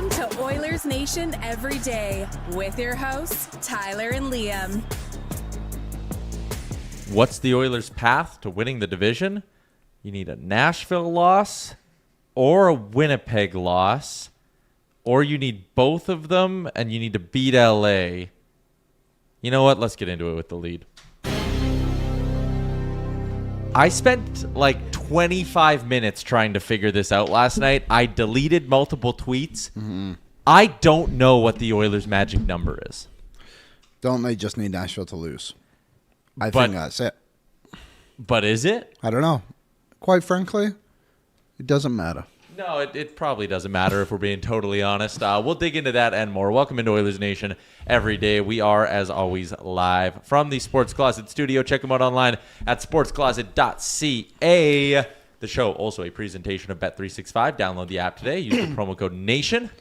Welcome to Oilers Nation Every Day with your hosts, Tyler and Liam. What's the Oilers' path to winning the division? You need a Nashville loss or a Winnipeg loss, or you need both of them and you need to beat LA. You know what? Let's get into it with the lead. I spent like 25 minutes trying to figure this out last night. I deleted multiple tweets. I don't know what the Oilers' magic number is. Don't they just need Nashville to lose? I think that's it. But is it? I don't know. Quite frankly, it doesn't matter. No, it probably doesn't matter if we're being totally honest. We'll dig into that and more. Welcome into Oilers Nation Every Day. We are, as always, live from the Sports Closet studio. Check them out online at sportscloset.ca. The show, also a presentation of Bet365. Download the app today. Use the promo code NATION.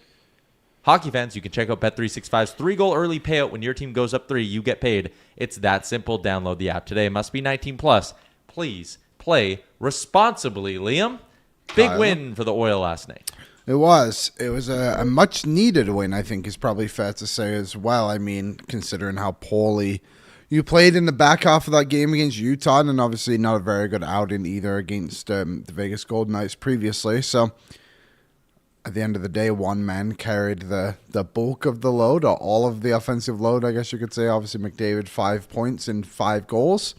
Hockey fans, you can check out Bet365's 3-goal early payout. When your team goes up 3, you get paid. It's that simple. Download the app today. Must be 19 plus. Please play responsibly, Liam. Big win for the Oil last night. It was. It was a much-needed win, I think, is probably fair to say as well. I mean, considering how poorly you played in the back half of that game against Utah, and obviously not a very good outing either against the Vegas Golden Knights previously. So, at the end of the day, one man carried the bulk of the load, or all of the offensive load, I guess you could say. Obviously, McDavid, 5 points and 5 goals.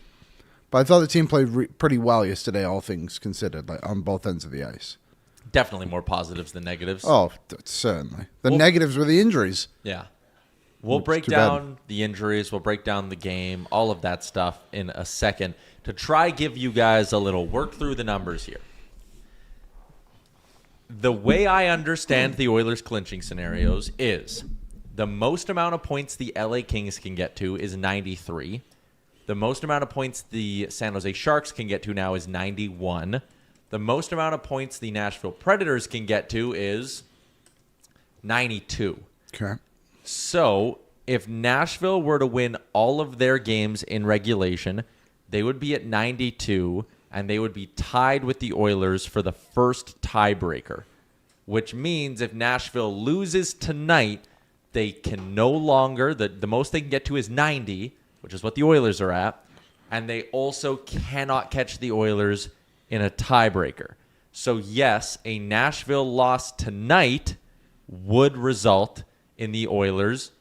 But I thought the team played pretty well yesterday, all things considered, like on both ends of the ice. Definitely more positives than negatives. Oh, certainly. The negatives were the injuries. Yeah. We'll break down the injuries. We'll break down the game, all of that stuff in a second to try give you guys a little work through the numbers here. The way I understand the Oilers clinching scenarios is the most amount of points the LA Kings can get to is 93. The most amount of points the San Jose Sharks can get to now is 91. The most amount of points the Nashville Predators can get to is 92. Okay. So if Nashville were to win all of their games in regulation, they would be at 92, and they would be tied with the Oilers for the first tiebreaker, which means if Nashville loses tonight, they can no longer, the most they can get to is 90, which is what the Oilers are at, and they also cannot catch the Oilers in a tiebreaker. So yes, a Nashville loss tonight would result in the Oilers,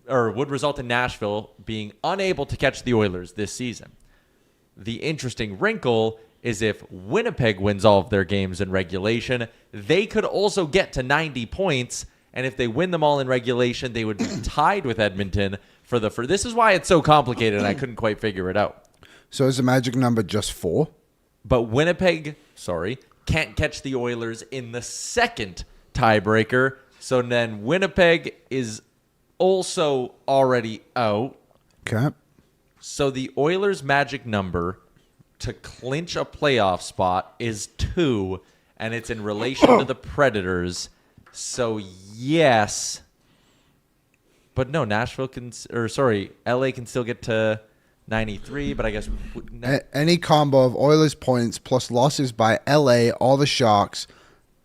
or would result in Nashville being unable to catch the Oilers this season. The interesting wrinkle is if Winnipeg wins all of their games in regulation, they could also get to 90 points, and if they win them all in regulation, they would be tied with Edmonton for this is why it's so complicated, and I couldn't quite figure it out. So is the magic number just 4? But Winnipeg, can't catch the Oilers in the second tiebreaker. So then Winnipeg is also already out. Okay. So the Oilers' magic number to clinch a playoff spot is 2, and it's in relation to the Predators. So yes. But no, LA can still get to 93, but I guess... Any combo of Oilers points plus losses by LA or the Sharks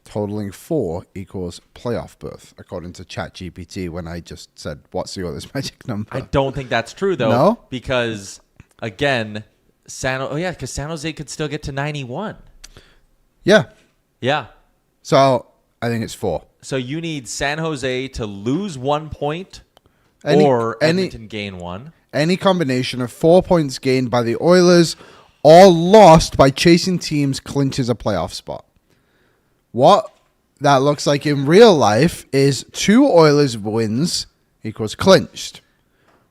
totaling 4 equals playoff berth, according to ChatGPT when I just said, what's the Oilers magic number? I don't think that's true, though. No? Because, again, San Jose could still get to 91. Yeah. Yeah. So I think it's 4. So you need San Jose to lose 1 point or Edmonton gain 1. Any combination of 4 points gained by the Oilers or lost by chasing teams clinches a playoff spot. What that looks like in real life is 2 Oilers wins equals clinched.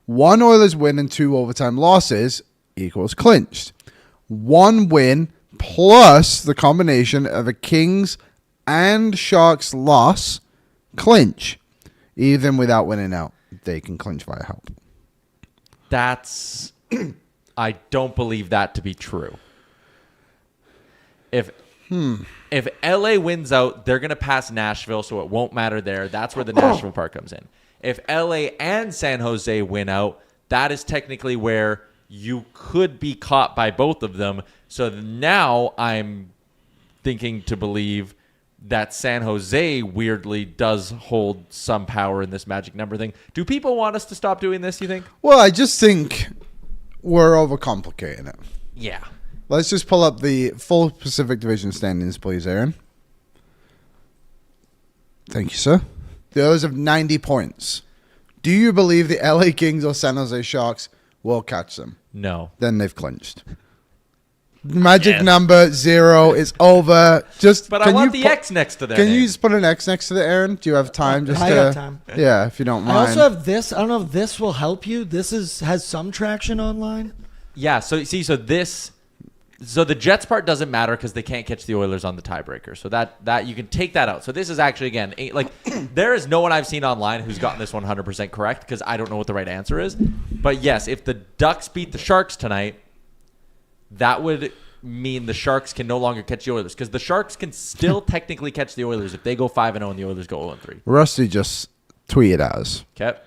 1 Oilers win and 2 overtime losses equals clinched. 1 win plus the combination of a Kings and Sharks loss clinch. Even without winning out, they can clinch via help. I don't believe that to be true. If LA wins out, they're going to pass Nashville, so it won't matter there. That's where the Nashville part comes in. If LA and San Jose win out, that is technically where you could be caught by both of them. So now I'm thinking to believe that San Jose weirdly does hold some power in this magic number thing. Do people want us to stop doing this, you think? Well, I just think we're overcomplicating it. Yeah. Let's just pull up the full Pacific Division standings, please, Aaron. Thank you, sir. The Oilers have 90 points. Do you believe the LA Kings or San Jose Sharks will catch them? No. Then they've clinched. Magic number 0 is over. But I want the X next to that. Can you just put an X next to the Aaron? Do you have time? I got time. Yeah, if you don't mind. I also have this. I don't know if this will help you. This has some traction online. Yeah. So the Jets part doesn't matter because they can't catch the Oilers on the tiebreaker. So that you can take that out. So this is actually again like there is no one I've seen online who's gotten this 100% correct because I don't know what the right answer is. But yes, if the Ducks beat the Sharks tonight, that would mean the Sharks can no longer catch the Oilers because the Sharks can still technically catch the Oilers if they go 5-0 and the Oilers go 0-3. Rusty just tweeted at us. Okay.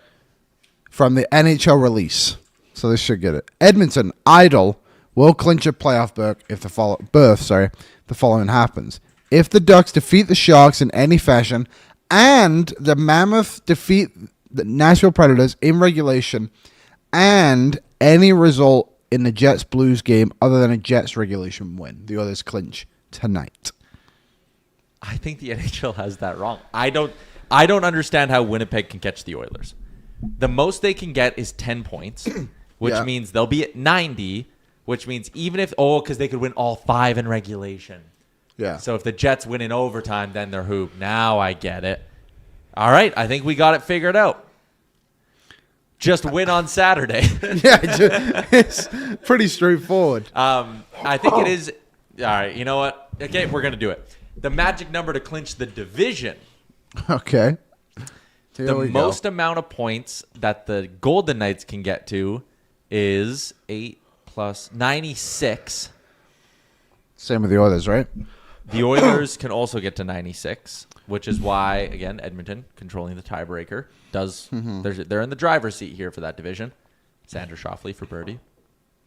From the NHL release. So this should get it. Edmonton Idol will clinch a playoff berth if the following happens. If the Ducks defeat the Sharks in any fashion and the Mammoth defeat the Nashville Predators in regulation and any result in the Jets-Blues game other than a Jets regulation win, the Oilers clinch tonight. I think the NHL has that wrong. I don't understand how Winnipeg can catch the Oilers. The most they can get is 10 points, which means they'll be at 90, which means even if because they could win all 5 in regulation. Yeah. So if the Jets win in overtime, then they're hoop. Now I get it. All right, I think we got it figured out. Just win on Saturday. Yeah, it's pretty straightforward. I think it is. All right, you know what? Okay, we're going to do it. The magic number to clinch the division. Okay. The most amount of points that the Golden Knights can get to is 8 plus 96. Same with the Oilers, right? The Oilers can also get to 96, which is why, again, Edmonton, controlling the tiebreaker, they're in the driver's seat here for that division. Xander Schauffele for birdie.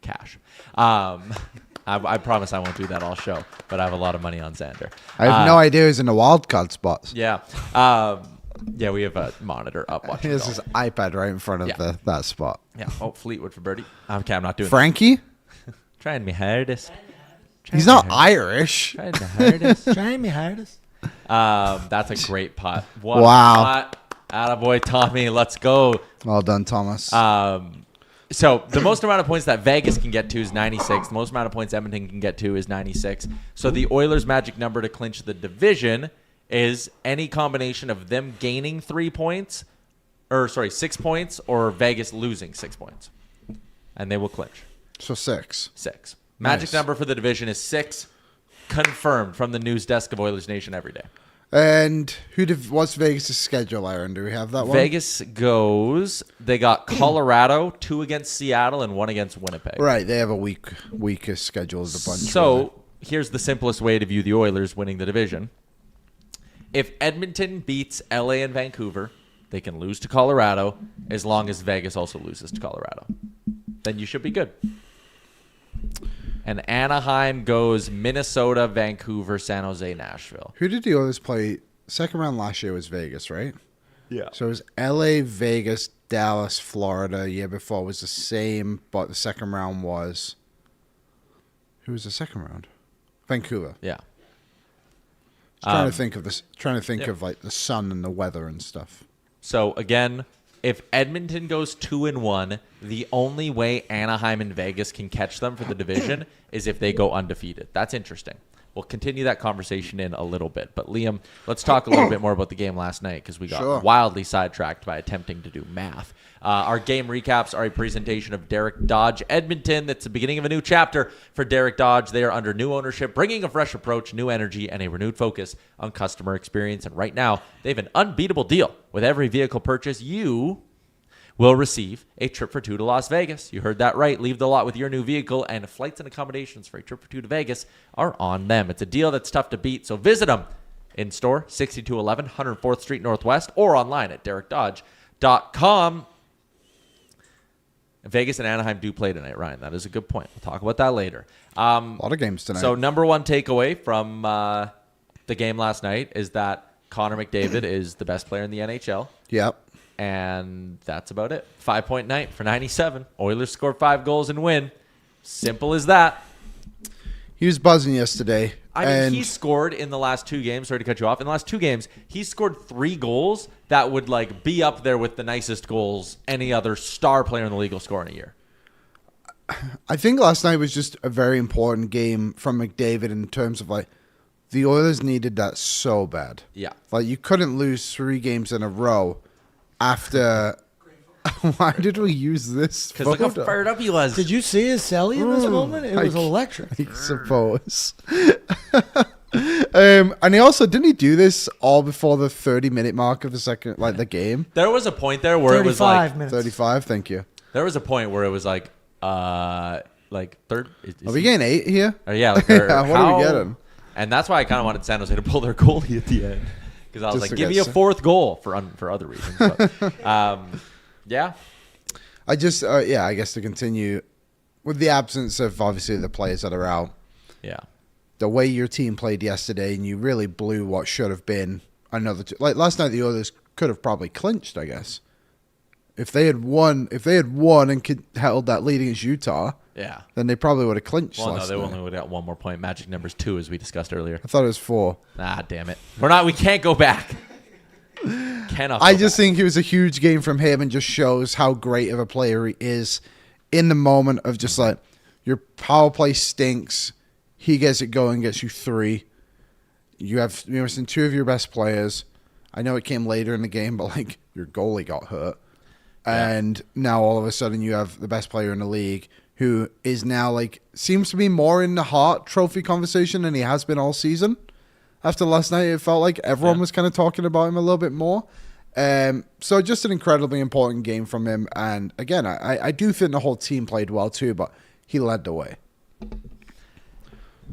Cash. I promise I won't do that all show, but I have a lot of money on Xander. I have no idea who's in the wild card spots. Yeah. Yeah, we have a monitor up watching. There's his iPad right in front of that spot. Yeah. Oh, Fleetwood for birdie. Okay, I'm not doing Frankie? Trying my hardest. He's not Irish. Trying my hardest. Trying me hardest. That's a great putt. What Wow. a putt. Attaboy, Tommy. Let's go. Well done, Thomas. So the most amount of points that Vegas can get to is 96. The most amount of points Edmonton can get to is 96. So the Oilers' magic number to clinch the division is any combination of them gaining 6 points, or Vegas losing 6 points. And they will clinch. So 6. 6. Magic Nice. number for the division is 6. Confirmed from the news desk of Oilers Nation every day. And what's Vegas' schedule, Aaron? Do we have that one? Vegas goes, they got Colorado, 2 against Seattle, and 1 against Winnipeg. Right, they have a weaker schedule as a bunch. So really. here's the simplest way to view the Oilers winning the division. If Edmonton beats LA and Vancouver, they can lose to Colorado as long as Vegas also loses to Colorado. Then you should be good. And Anaheim goes Minnesota, Vancouver, San Jose, Nashville. Who did the Oilers play? Second round last year was Vegas, right? Yeah. So it was LA, Vegas, Dallas, Florida. The year before was the same, but the second round was... Who was the second round? Vancouver. Yeah. Trying to think of this. Trying to think of like the sun and the weather and stuff. So again, if Edmonton goes 2-1, the only way Anaheim and Vegas can catch them for the division is if they go undefeated. That's interesting. We'll continue that conversation in a little bit. But Liam, let's talk a little bit more about the game last night because we got wildly sidetracked by attempting to do math. Our game recaps are a presentation of Derek Dodge Edmonton. That's the beginning of a new chapter for Derek Dodge. They are under new ownership, bringing a fresh approach, new energy, and a renewed focus on customer experience. And right now, they have an unbeatable deal. With every vehicle purchase, you will receive a trip for 2 to Las Vegas. You heard that right. Leave the lot with your new vehicle, and flights and accommodations for a trip for 2 to Vegas are on them. It's a deal that's tough to beat, so visit them in store, 6211 104th Street Northwest, or online at derekdodge.com. Vegas and Anaheim do play tonight, Ryan. That is a good point. We'll talk about that later. A lot of games tonight. So number one takeaway from the game last night is that Connor McDavid is the best player in the NHL. Yep. And that's about it. 5-point night for 97. Oilers score 5 goals and win. Simple as that. He was buzzing yesterday. I mean, he scored in the last 2 games. Sorry to cut you off. In the last 2 games, he scored 3 goals that would like be up there with the nicest goals any other star player in the league will score in a year. I think last night was just a very important game from McDavid in terms of like the Oilers needed that so bad. Yeah. Like you couldn't lose 3 games in a row after. Why did we use this? Because look how fired up he was. Did you see his celly in this moment? It was electric. I suppose. And he also didn't he do this all before the 30-minute mark of the second, like the game? There was a point there where it was like 35 minutes. 35. Thank you. There was a point where it was like third. Are we getting 8 here? Yeah. Like, What are we getting? And that's why I kind of wanted San Jose to pull their goalie at the end because I was Just like, to give get me a some- 4th goal for other reasons. But, yeah. I just, I guess to continue with the absence of obviously the players that are out. Yeah. The way your team played yesterday, and you really blew what should have been another. Like last night, the Oilers could have probably clinched. I guess if they had won and held that lead against Utah, Yeah. then they probably would have clinched. Well, no, last they night. only would have got 1 more point. Magic number's 2, as we discussed earlier. I thought it was 4. Ah, damn it. We can't go back. Cannot. I just think it was a huge game from him, and just shows how great of a player he is in the moment of just like your power play stinks. He gets it going, gets you 3. You're missing 2 of your best players. I know it came later in the game, but like your goalie got hurt. Yeah. And now all of a sudden you have the best player in the league who is now like seems to be more in the Hart Trophy conversation than he has been all season. After last night, it felt like everyone was kind of talking about him a little bit more. So just an incredibly important game from him. And again, I do think the whole team played well too, but he led the way.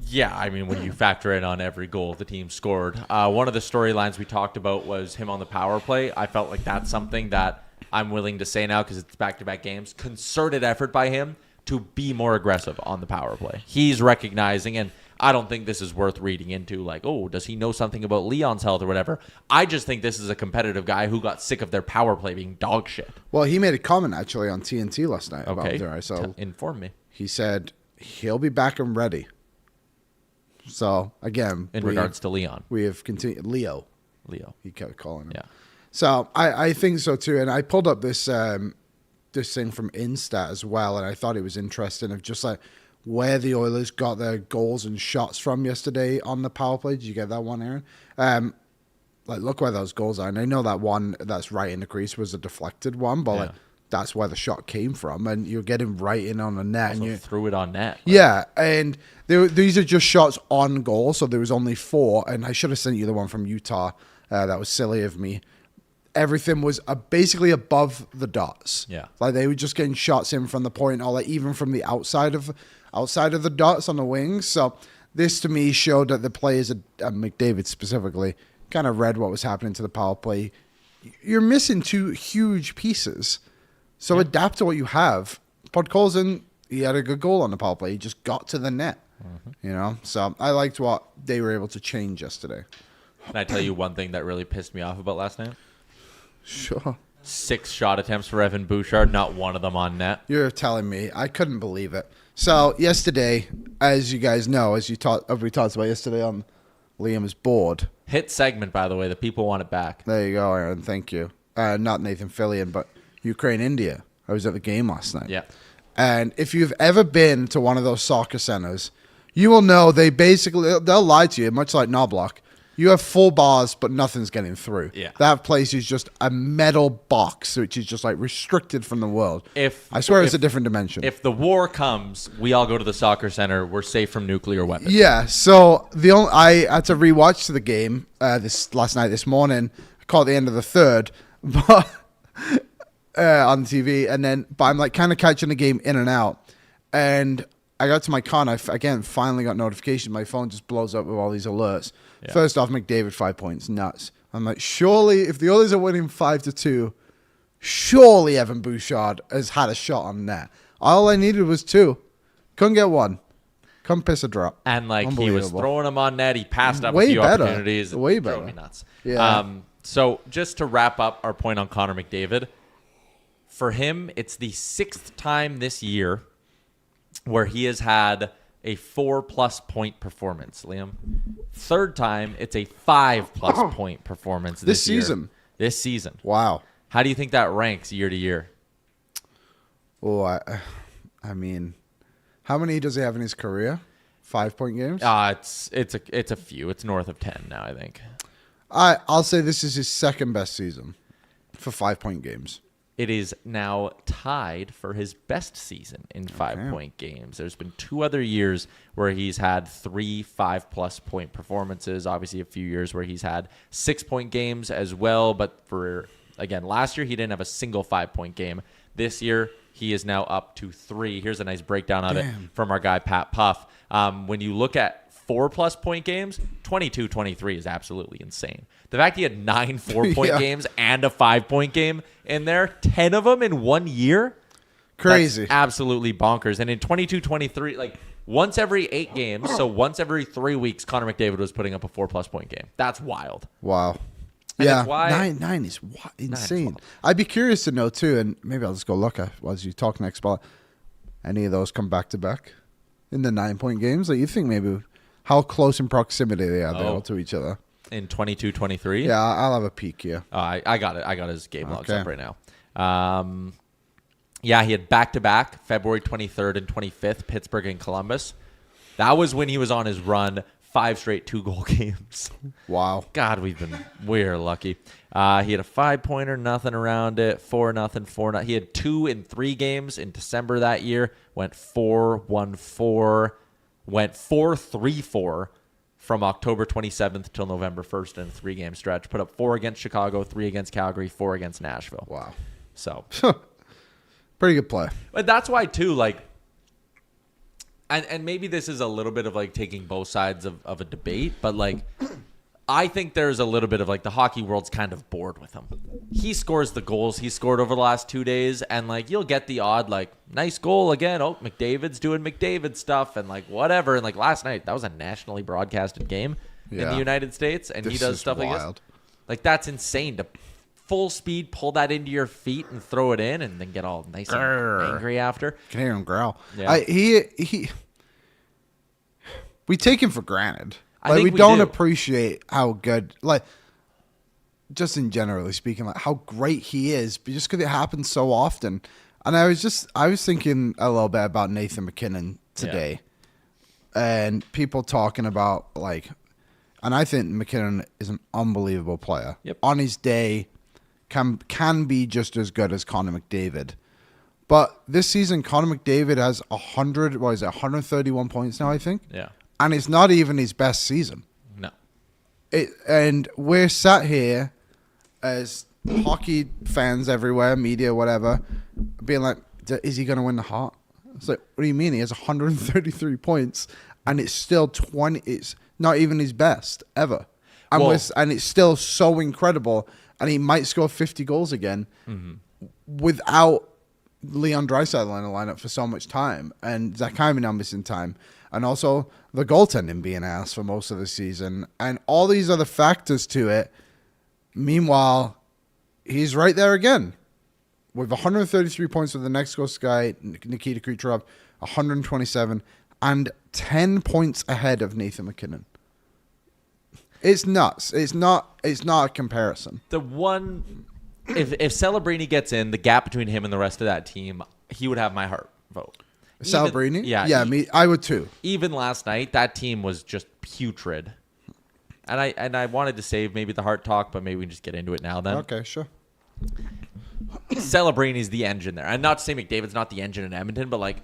Yeah, I mean, when you factor in on every goal the team scored. One of the storylines we talked about was him on the power play. I felt like that's something that I'm willing to say now because it's back-to-back games. Concerted effort by him to be more aggressive on the power play. He's recognizing, and I don't think this is worth reading into like, oh, does he know something about Leon's health or whatever? I just think this is a competitive guy who got sick of their power play being dog shit. Well, he made a comment actually on TNT last night about it. So inform me. He said he'll be back and ready. So again, In regards to Leon. we have continued. Leo. He kept calling him. Yeah. So I think so too. And I pulled up this this thing from Instat as well, and I thought it was interesting of just like where the Oilers got their goals and shots from yesterday on the power play. Did you get that one, Aaron? Like look where those goals are. And I know that one that's right in the crease was a deflected one, but like that's where the shot came from, and you're getting right in on the net. Also and you threw it on net. Yeah, and these are just shots on goal, so there was only 4, and I should have sent you the one from Utah. That was silly of me. Everything was basically above the dots. Yeah. Like they were just getting shots in from the point, or like even from the outside of the dots on the wings. So this to me showed that the players, McDavid specifically, kind of read what was happening to the power play. You're missing 2 huge pieces, so adapt to what you have. Podkolzin, he had a good goal on the power play. He just got to the net, you know. So I liked what they were able to change yesterday. Can I tell you one thing that really pissed me off about last night? Sure. 6 shot attempts for Evan Bouchard, not one of them on net. You're telling me. I couldn't believe it. So yesterday, as you guys know, we talked about yesterday on Liam's board. Hit segment, by the way. The people want it back. There you go, Aaron. Thank you. Not Nathan Fillion, but Ukraine, India. I was at the game last night. Yeah. And if you've ever been to one of those soccer centers, you will know they'll lie to you, much like Knobloch. You have 4 bars, but nothing's getting through. Yeah. That place is just a metal box, which is just like restricted from the world. I swear it's a different dimension. If the war comes, we all go to the soccer center. We're safe from nuclear weapons. Yeah. So I had to rewatch the game this morning. I caught the end of the 3rd, but on TV, but I'm like kind of catching the game in and out, and I got to my car, and I finally got notification. My phone just blows up with all these alerts. Yeah. First off, McDavid 5 points, nuts. I'm like, surely if the Oilers are winning 5-2, surely Evan Bouchard has had a shot on net. All I needed was 2, couldn't get 1. Come piss a drop. And like he was Unbelievable. throwing them on net. He passed up a Way few better. opportunities. Way It drove better. me nuts. Yeah. So just to wrap up our point on Connor McDavid, for him, it's the 6th time this year where he has had a 4+ point performance, Liam. 3rd time, it's a 5+ point performance this year. This season. Wow. How do you think that ranks year to year? Oh, I mean, how many does he have in his career? 5-point games? It's a few. It's north of 10 now, I think. I'll say this is his 2nd best season for 5-point games. It is now tied for his best season in 5-point games. There's been 2 other years where he's had 3 5+ point performances. Obviously, a few years where he's had 6-point games as well. But again, last year he didn't have a single 5-point game. This year he is now up to 3. Here's a nice breakdown of it from our guy Pat Puff. When you look at 4+ point games, 22-23 is absolutely insane. The fact he had 9 4-point games and a 5-point game in there, 10 of them in 1 year, Crazy. that's absolutely bonkers. And in 22-23, like once every 8 games, so once every 3 weeks, Connor McDavid was putting up a 4+ point game. That's wild. Wow. And Yeah, it's why- nine is insane. wild. I'd be curious to know too, and maybe I'll just go look as you talk next. But any of those come back to back in the 9-point games? Like you think maybe how close in proximity they are there to each other? In 22-23? Yeah, I'll have a peek here. I got it. I got his game logs up right now. Yeah, he had back-to-back, February 23rd and 25th, Pittsburgh and Columbus. That was when he was on his run, 5 straight 2-goal games. Wow. God, we're lucky. He had a 5-pointer, nothing around it, 4-0, 4-0. He had 2 in 3 games in December that year, went 4-1-4, went 4-3-4 from October 27th till November 1st in a 3-game stretch. Put up 4 against Chicago, 3 against Calgary, 4 against Nashville. Wow. So Pretty good play. but that's why too, like, and maybe this is a little bit of like taking both sides of a debate, but like I think there's a little bit of like the hockey world's kind of bored with him. He scores the goals he scored over the last 2 days, and like you'll get the odd like nice goal again. Oh, McDavid's doing McDavid stuff and like whatever. And like last night, that was a nationally broadcasted game in the United States, and he does stuff like this. Like that's insane to full speed pull that into your feet and throw it in, and then get all nice and angry after. Can hear him growl. Yeah. We take him for granted. I Like think we we don't do. appreciate how good, like, just in generally speaking, like how great he is, but just because it happens so often. And I was thinking a little bit about Nathan McKinnon today, and people talking about like, and I think McKinnon is an unbelievable player. Yep. On his day, can be just as good as Connor McDavid. But this season, Connor McDavid has 131 points now, I think. Yeah. And it's not even his best season. No. And we're sat here as hockey fans everywhere, media, whatever, being like, is he going to win the Hart? It's like, what do you mean? He has 133 points, and it's still 20. It's not even his best ever. And it's still so incredible, and he might score 50 goals again without Leon Draisaitl in the lineup for so much time, and Zach Hyman now missing time, and also the goaltending being asked for most of the season, and all these other factors to it. Meanwhile, he's right there again with 133 points with the next closest guy, Nikita Kucherov, 127, and 10 points ahead of Nathan McKinnon. It's nuts. It's not a comparison. The one, if Celebrini gets in, the gap between him and the rest of that team, he would have my heart vote. Celebrini? Yeah. I would too. Even last night, that team was just putrid. And I wanted to save maybe the heart talk, but maybe we can just get into it now then. Okay, sure. Celebrini's the engine there. And not to say McDavid's not the engine in Edmonton, but like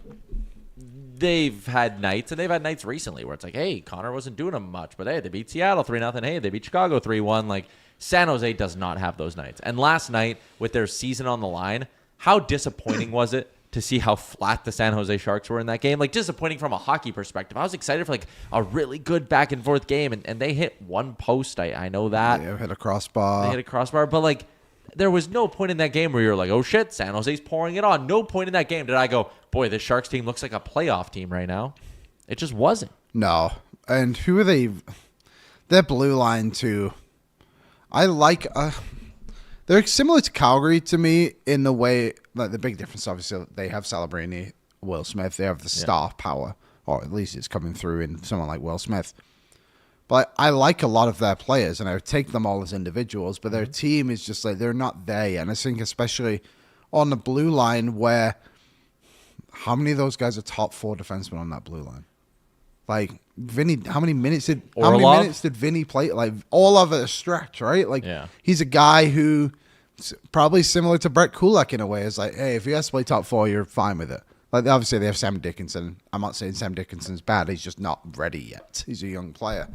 they've had nights, and they've had nights recently where it's like, hey, Connor wasn't doing them much, but hey, they beat Seattle 3-0. Hey, they beat Chicago 3-1. Like San Jose does not have those nights. And last night, with their season on the line, how disappointing was it to see how flat the San Jose Sharks were in that game? Like disappointing from a hockey perspective. I was excited for like a really good back and forth game, and they hit one post. I know that. Yeah, hit a crossbar. They hit a crossbar, but like there was no point in that game where you're like, oh shit, San Jose's pouring it on. No point in that game did I go, boy, this Sharks team looks like a playoff team right now. It just wasn't. No. And who are they? Their blue line, too. I like... they're similar to Calgary to me in the way... Like, the big difference, obviously, they have Celebrini, Will Smith. They have the star power. Or at least it's coming through in someone like Will Smith. But I like a lot of their players, and I would take them all as individuals. But their team is just like, they're not there yet. And I think especially on the blue line where... How many of those guys are top 4 defensemen on that blue line? Like, Vinny, how many minutes did Vinny play? Like, all of it a stretch, right? Like, he's a guy who probably similar to Brett Kulak in a way. Is like, hey, if he has to play top 4, you're fine with it. Like, obviously, they have Sam Dickinson. I'm not saying Sam Dickinson's bad. He's just not ready yet. He's a young player.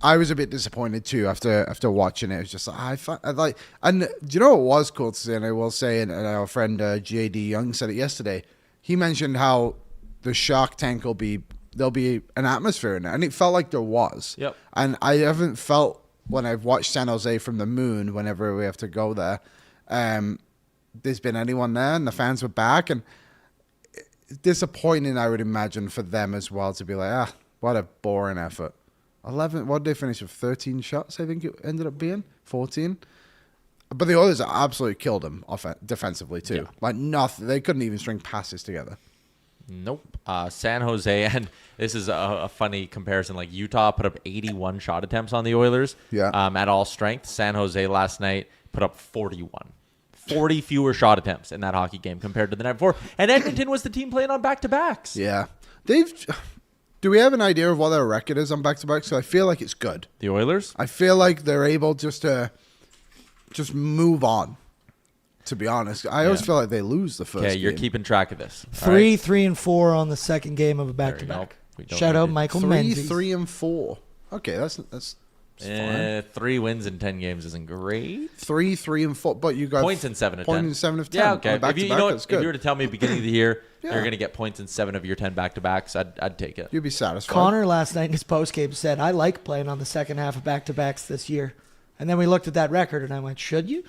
I was a bit disappointed, too, after watching it. It was just like, and do you know what was cool to see? And I will say, and our friend J.D. Young said it yesterday. He mentioned how the Shark Tank there'll be an atmosphere in it, and it felt like there was. Yep. And I haven't felt when I've watched San Jose from the moon, whenever we have to go there, there's been anyone there, and the fans were back, and it's disappointing, I would imagine, for them as well to be like, what a boring effort. 11. What did they finish with? 13 shots, I think it ended up being 14. But the Oilers absolutely killed them defensively too. Yeah. Like nothing. They couldn't even string passes together. Nope. San Jose, and this is a funny comparison. Like Utah put up 81 shot attempts on the Oilers. Yeah. At all strength. San Jose last night put up 41. 40 fewer shot attempts in that hockey game compared to the night before. And Edmonton was the team playing on back-to-backs. Yeah. Do we have an idea of what their record is on back-to-backs? So I feel like it's good. The Oilers? I feel like they're able just to move on, to be honest. I always feel like they lose the first game. Okay, you're keeping track of this. 3-3-4 on the second game of a back-to-back. Shout out Michael Menzies. 3-3-4. Okay, that's fine. 3 wins in 10 games isn't great. 3-3-4, but you got points in 7 of 10. Point in 7 of 10. Yeah, okay. If you were to tell me beginning of the year you're going to get points in 7 of your 10 back-to-backs, I'd take it. You'd be satisfied. Connor last night in his postgame said, I like playing on the second half of back-to-backs this year. And then we looked at that record, and I went, should you?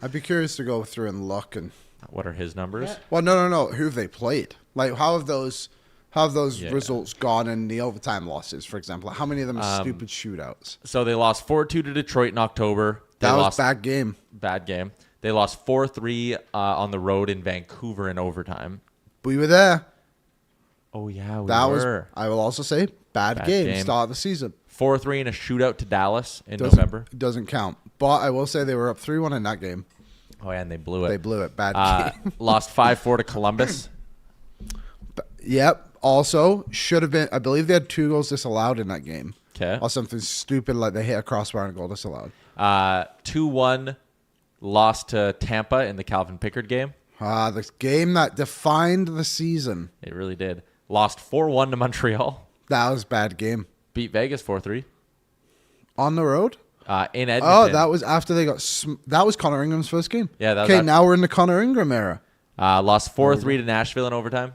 I'd be curious to go through and look. And what are his numbers? Yeah. Well, no. Who have they played? Like, how have those results gone in the overtime losses, for example? How many of them are stupid shootouts? So they lost 4-2 to Detroit in October. That was a bad game. Bad game. They lost 4-3 on the road in Vancouver in overtime. We were there. Oh, yeah, we were. I will also say, bad game. Start of the season. 4-3 in a shootout to Dallas in November. Doesn't count. But I will say they were up 3-1 in that game. Oh, yeah, and they blew it. They blew it. Bad game. Lost 5-4 to Columbus. Yep. Also, should have been. I believe they had 2 goals disallowed in that game. Okay. Or something stupid like they hit a crossbar and a goal disallowed. 2-1 lost to Tampa in the Calvin Pickard game. The game that defined the season. It really did. Lost 4-1 to Montreal. That was a bad game. Beat Vegas 4-3. On the road? In Edmonton. Oh, that was after they got... that was Connor Ingram's first game. Yeah, that was okay, now we're in the Connor Ingram era. Lost 4-3 to Nashville in overtime.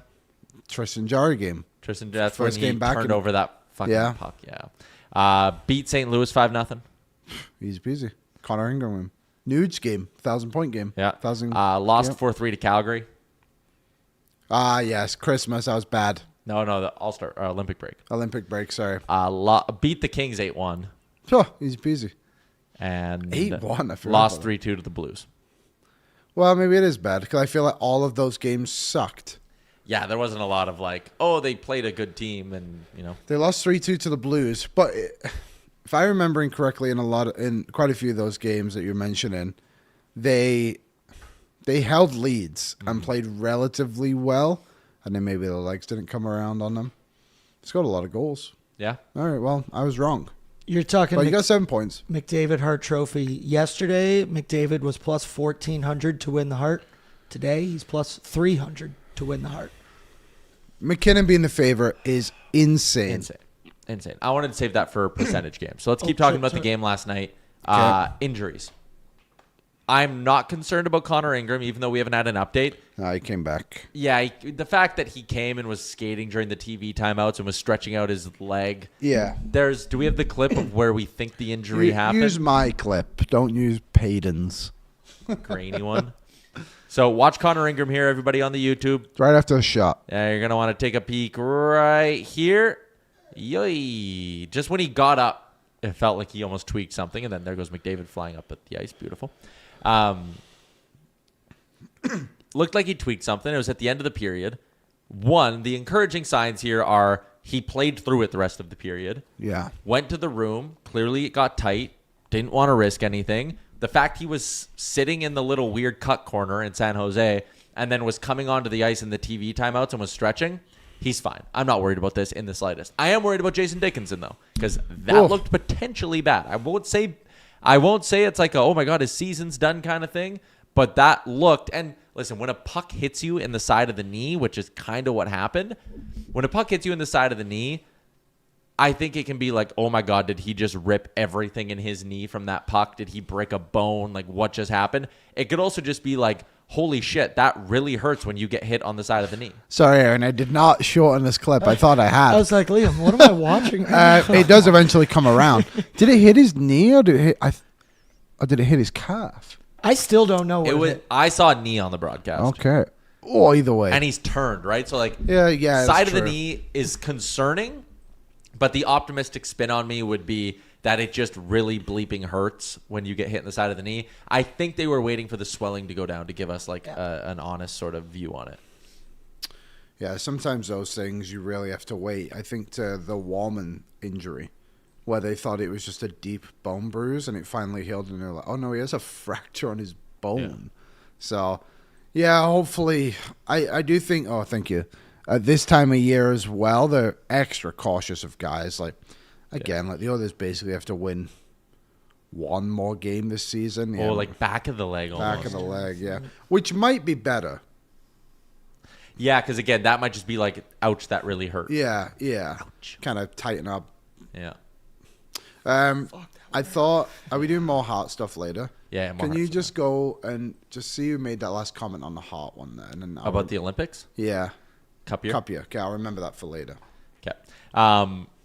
Tristan Jarry game. That's first when he game back turned over that fucking puck. Yeah. Beat St. Louis 5-0. Easy peasy. Connor Ingram win. Nuge game. 1,000-point game. Yeah. 1,000. Lost 4-3 to Calgary. Yes. Christmas. That was bad. No, the All-Star Olympic break. Olympic break, sorry. Beat the Kings 8-1. Oh, easy peasy. And 8-1. I forgot lost 3-2 to the Blues. Well, maybe it is bad because I feel like all of those games sucked. Yeah, there wasn't a lot of they played a good team and, They lost 3-2 to the Blues, but if I'm remembering correctly in quite a few of those games that you're mentioning, they held leads and played relatively well. And then maybe the legs didn't come around on them. Scored a lot of goals. Yeah. All right, well, I was wrong. You're talking... But you got 7 points. McDavid Hart Trophy. Yesterday, McDavid was plus 1,400 to win the Hart. Today, he's plus 300 to win the Hart. McKinnon being the favorite is insane. Insane. I wanted to save that for percentage games. So let's keep talking about the game last night. Injuries. I'm not concerned about Connor Ingram, even though we haven't had an update. No, he came back. Yeah, the fact that he came and was skating during the TV timeouts and was stretching out his leg. Yeah. Do we have the clip of where we think the injury happened? Use my clip. Don't use Payton's. Grainy one. So watch Connor Ingram here, everybody on the YouTube. Right after the shot. You're going to want to take a peek right here. Yoy. Just when he got up, it felt like he almost tweaked something, and then there goes McDavid flying up at the ice. Beautiful. Looked like he tweaked something. It was at the end of the period. The encouraging signs here are he played through it the rest of the period. Yeah. Went to the room. Clearly it got tight. Didn't want to risk anything. The fact he was sitting in the little weird cut corner in San Jose and then was coming onto the ice in the TV timeouts and was stretching, he's fine. I'm not worried about this in the slightest. I am worried about Jason Dickinson, though, because that looked potentially bad. I won't say it's like a, oh, my God, his season's done kind of thing, but that looked, and listen, when a puck hits you in the side of the knee, which is kind of what happened, when a puck hits you in the side of the knee, I think it can be like, oh my God, did he just rip everything in his knee from that puck? Did he break a bone? Like, what just happened? It could also just be like, holy shit, that really hurts when you get hit on the side of the knee. Sorry, Aaron, I did not shorten this clip. I thought I had. I was like, Liam, what am I watching? It does eventually come around. Did it hit his knee or did it hit his calf? I still don't know what it hit. I saw a knee on the broadcast. Okay. Or either way. And he's turned, right? So, like, yeah, side of the knee is concerning, but the optimistic spin on me would be that it just really bleeping hurts when you get hit in the side of the knee. I think they were waiting for the swelling to go down to give us, like, an honest sort of view on it. Yeah, sometimes those things you really have to wait. I think to the Wallman injury, where they thought it was just a deep bone bruise and it finally healed, and they're like, oh no, he has a fracture on his bone. Yeah. So, yeah, hopefully, I do think, oh, thank you. This time of year as well, they're extra cautious of guys. Like, again, like the others basically have to win one more game this season. Oh, like back of the leg almost. Back of the leg, yeah. Which might be better. Yeah, because again, that might just be like, ouch, that really hurt. Yeah. Ouch. Kind of tighten up. Yeah. I thought, are we doing more Hart stuff later? Yeah, more Can you Hart just go and just see who made that last comment on the Hart one there? And then about the Olympics? Yeah. Cup year? Okay, I'll remember that for later. Okay.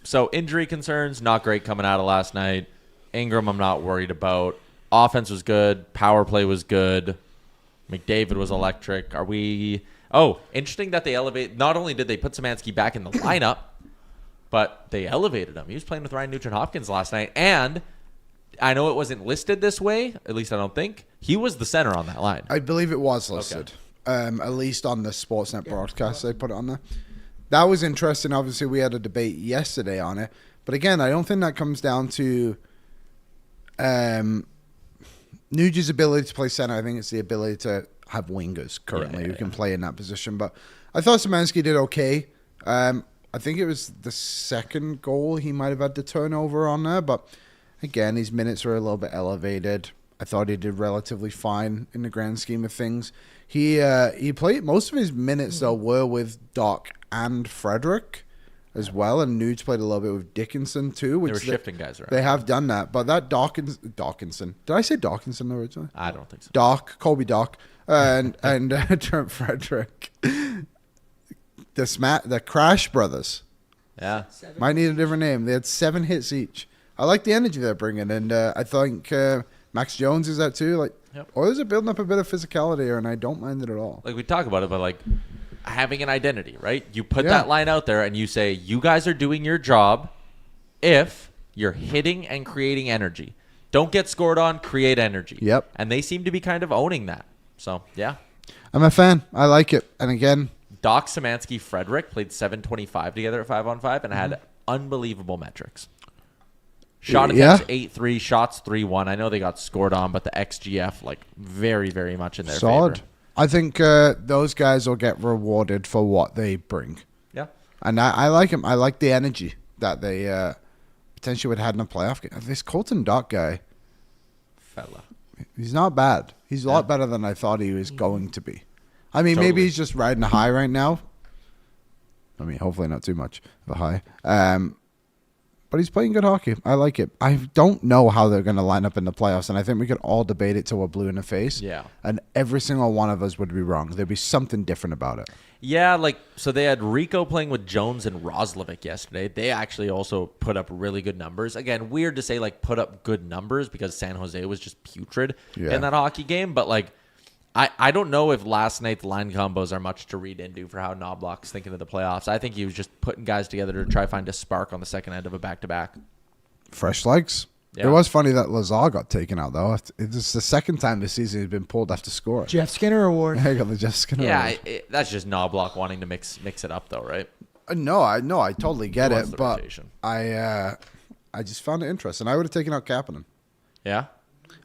So injury concerns, not great coming out of last night. Ingram, I'm not worried about. Offense was good. Power play was good. McDavid was electric. Interesting that they not only did they put Samanski back in the lineup, but they elevated him. He was playing with Ryan Nugent-Hopkins last night, and I know it wasn't listed this way, at least I don't think. He was the center on that line. I believe it was listed. Okay. At least on the Sportsnet broadcast, they put it on there. That was interesting. Obviously, we had a debate yesterday on it. But again, I don't think that comes down to Nuge's ability to play center. I think it's the ability to have wingers currently who can play in that position. But I thought Samanski did okay. I think it was the second goal he might have had the turnover on there. But again, his minutes were a little bit elevated. I thought he did relatively fine in the grand scheme of things. He played most of his minutes though were with Doc and Frederick as well, and Nuge played a little bit with Dickinson too. Which they were shifting guys around. They have done that, but that Dawkinson. Did I say Dawkinson originally? I don't think so. Colby Doc, and Trent Frederick, the Crash Brothers. Yeah, might need a different name. They had 7 hits each. I like the energy they're bringing, and I think Max Jones is that too. Like, Oilers are building up a bit of physicality here, and I don't mind it at all. Like we talk about it, but like having an identity, right? You put that line out there, and you say, "You guys are doing your job. If you're hitting and creating energy, don't get scored on. Create energy." Yep. And they seem to be kind of owning that. So yeah, I'm a fan. I like it. And again, Doc, Samanski, Frederick played 725 together at 5-on-5 and had unbelievable metrics. Shot attempts 8-3, shots 3-1. I know they got scored on, but the XGF like very, very much in their solid. favor. I think those guys will get rewarded for what they bring. Yeah, and I like them. I like the energy that they potentially would have had in a playoff game. This Colton Doc guy, he's not bad. He's a lot better than I thought he was going to be. I mean, maybe he's just riding a high right now. I mean, hopefully not too much of a high. But he's playing good hockey. I like it. I don't know how they're going to line up in the playoffs, and I think we could all debate it till we're blue in the face. Yeah. And every single one of us would be wrong. There'd be something different about it. Yeah, like, so they had Rico playing with Jones and Roslovic yesterday. They actually also put up really good numbers. Again, weird to say, like, put up good numbers because San Jose was just putrid in that hockey game. But, like, I don't know if last night's line combos are much to read into for how Knobloch's thinking of the playoffs. I think he was just putting guys together to try to find a spark on the second end of a back-to-back. Fresh legs. Yeah. It was funny that Lazar got taken out, though. It's the second time this season he's been pulled after scoring. Jeff Skinner award. I got the Jeff Skinner award. That's just Knobloch wanting to mix it up, though, right? No, I totally get Wants it, the but rotation. I just found it interesting. I would have taken out Kapanen. Yeah?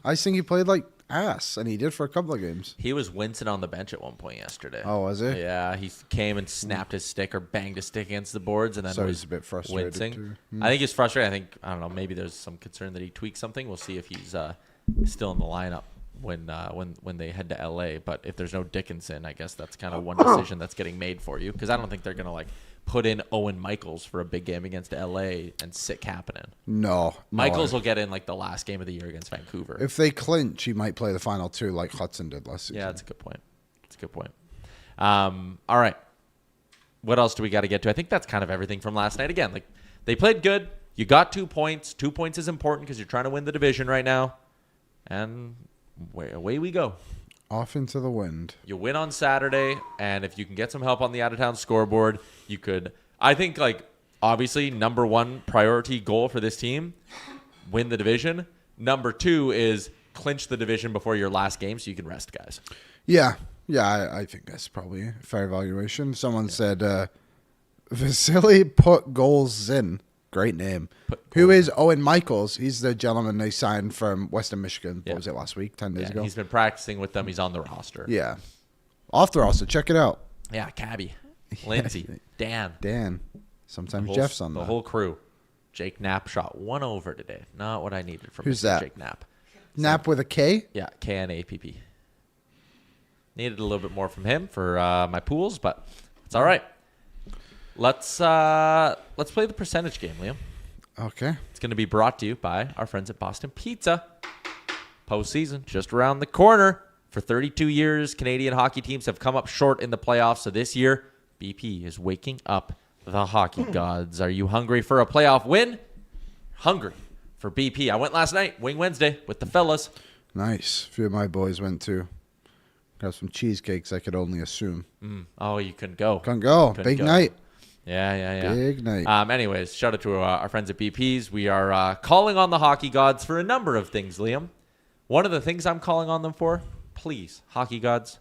I just think he played like ass, and he did for a couple of games. He was wincing on the bench at one point yesterday. Oh, was he? Yeah, he came and snapped his stick or banged his stick against the boards, and then So was he's a bit frustrated, wincing. too. I think he's frustrated. I don't know. Maybe there's some concern that he tweaked something. We'll see if he's still in the lineup when they head to LA. But if there's no Dickinson, I guess that's kind of one decision that's getting made for you, because I don't think they're gonna put in Owen Michaels for a big game against LA and sit Kapanen. No. Michaels will get in the last game of the year against Vancouver. If they clinch, he might play the final two like Hudson did last season. Yeah, that's a good point. All right. What else do we got to get to? I think that's kind of everything from last night. Again, they played good. You got 2 points. 2 points is important because you're trying to win the division right now. And away we go. Off into the wind. You win on Saturday, and if you can get some help on the out-of-town scoreboard, you could. I think, obviously, number one priority goal for this team, win the division. Number two is clinch the division before your last game so you can rest guys. Yeah. Yeah, I think that's probably a fair evaluation. Someone said, Vasily put goals in. Great name. Who is Owen Michaels? He's the gentleman they signed from Western Michigan. Yeah. What was it, last week? 10 days ago? He's been practicing with them. He's on the roster. Yeah. Off the roster. Check it out. Yeah, Cabby, Lindsay, Dan. Sometimes Jeff's on the that. whole crew. Jake Knapp shot one over today. Not what I needed from Who's Mr. that? Jake Knapp. Nap with a K? Yeah, KNAPP. Needed a little bit more from him for my pools, but it's all right. Let's play the percentage game, Liam. Okay. It's going to be brought to you by our friends at Boston Pizza. Postseason just around the corner. For 32 years, Canadian hockey teams have come up short in the playoffs. So this year, BP is waking up the hockey gods. Are you hungry for a playoff win? Hungry for BP. I went last night, Wing Wednesday, with the fellas. Nice. A few of my boys went too. Got some cheesecakes, I could only assume. Oh, you couldn't go. Couldn't go. Couldn't Big go. night. Yeah. Big night. Anyways, shout out to our friends at BP's. We are calling on the hockey gods for a number of things, Liam. One of the things I'm calling on them for, please, hockey gods,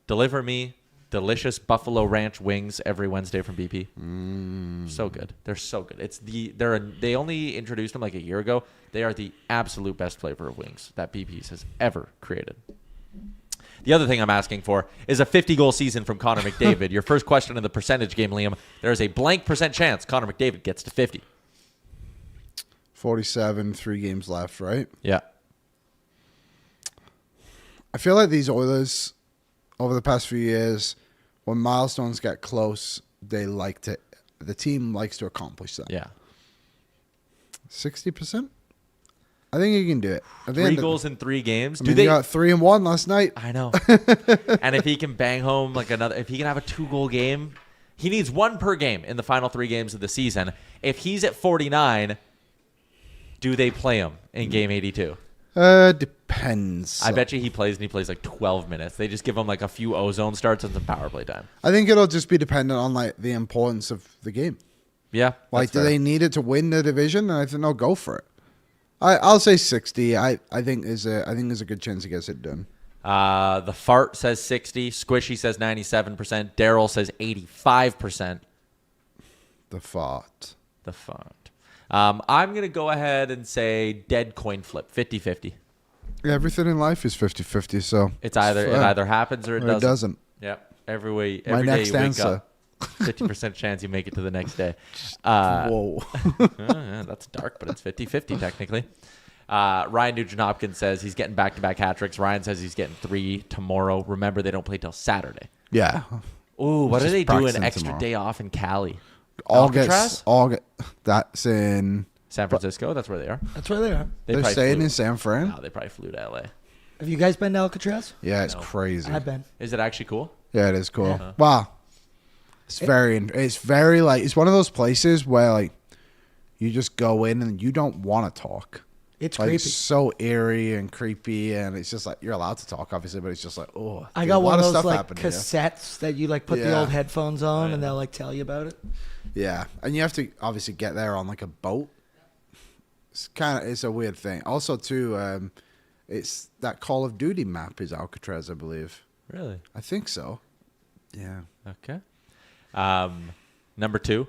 deliver me delicious Buffalo Ranch wings every Wednesday from BP. So good. They're so good. They only introduced them a year ago. They are the absolute best flavor of wings that BP's has ever created. The other thing I'm asking for is a 50-goal season from Connor McDavid. Your first question in the percentage game, Liam. There is a blank % chance Connor McDavid gets to 50. 47, 3 games left, right? Yeah. I feel like these Oilers, over the past few years, when milestones get close, the team likes to accomplish that. Yeah. 60%? I think you can do it. 3 goals in 3 games. They got 3-1 last night. I know. And if he can bang home if he can have a 2-goal game, he needs 1 per game in the final 3 games of the season. If he's at 49, do they play him in game 82? Depends. I bet you he plays 12 minutes. They just give him a few ozone starts and some power play time. I think it'll just be dependent on the importance of the game. Yeah. Do they need it to win the division? And I think they'll go for it. I'll say 60. I think there's a good chance he gets it done. The fart says 60. Squishy says 97%. Daryl says 85%. The fart. I'm going to go ahead and say dead coin flip, 50-50. Everything in life is 50-50, so It either happens or it doesn't. Yep. Every day next you wake answer. up, 50% chance you make it to the next day. Whoa. Yeah, that's dark, but it's 50-50 technically. Ryan Nugent-Hopkins says he's getting back-to-back hat tricks. Ryan says he's getting 3 tomorrow. Remember, they don't play till Saturday. Yeah. Ooh, what do Just they do an practicing extra tomorrow. day off in Cali? August. That's in. San Francisco? That's where they are. That's where they are. They're probably staying flew- in San Fran. No, they probably flew to LA. Have you guys been to Alcatraz? Yeah, it's crazy. I've been. Is it actually cool? Yeah, it is cool. Wow. It's very it's one of those places where you just go in and you don't want to talk. It's like creepy. so eerie and creepy, and it's just like you're allowed to talk, obviously, but it's just like, oh, I dude, got a lot one of those stuff like happened here. cassettes that you like put the Yeah. old headphones on, and they'll like tell you about it. Yeah, and you have to obviously get there on like a boat. It's a weird thing. Also, too, it's that Call of Duty map is Alcatraz, I believe. Really? I think so. Yeah. Okay. Number 2,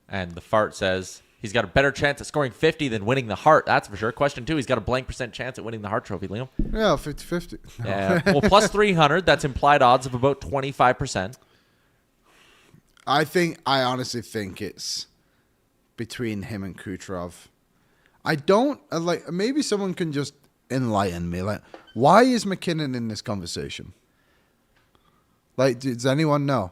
and the fart says he's got a better chance at scoring 50 than winning the Hart. That's for sure. Question 2, he's got a blank % chance at winning the Hart Trophy, Liam. Yeah, 50-50. No. Yeah. Well, plus 300. That's implied odds of about 25%. I honestly think it's between him and Kucherov. I don't like. Maybe someone can just enlighten me. Like, why is McKinnon in this conversation? Like, does anyone know?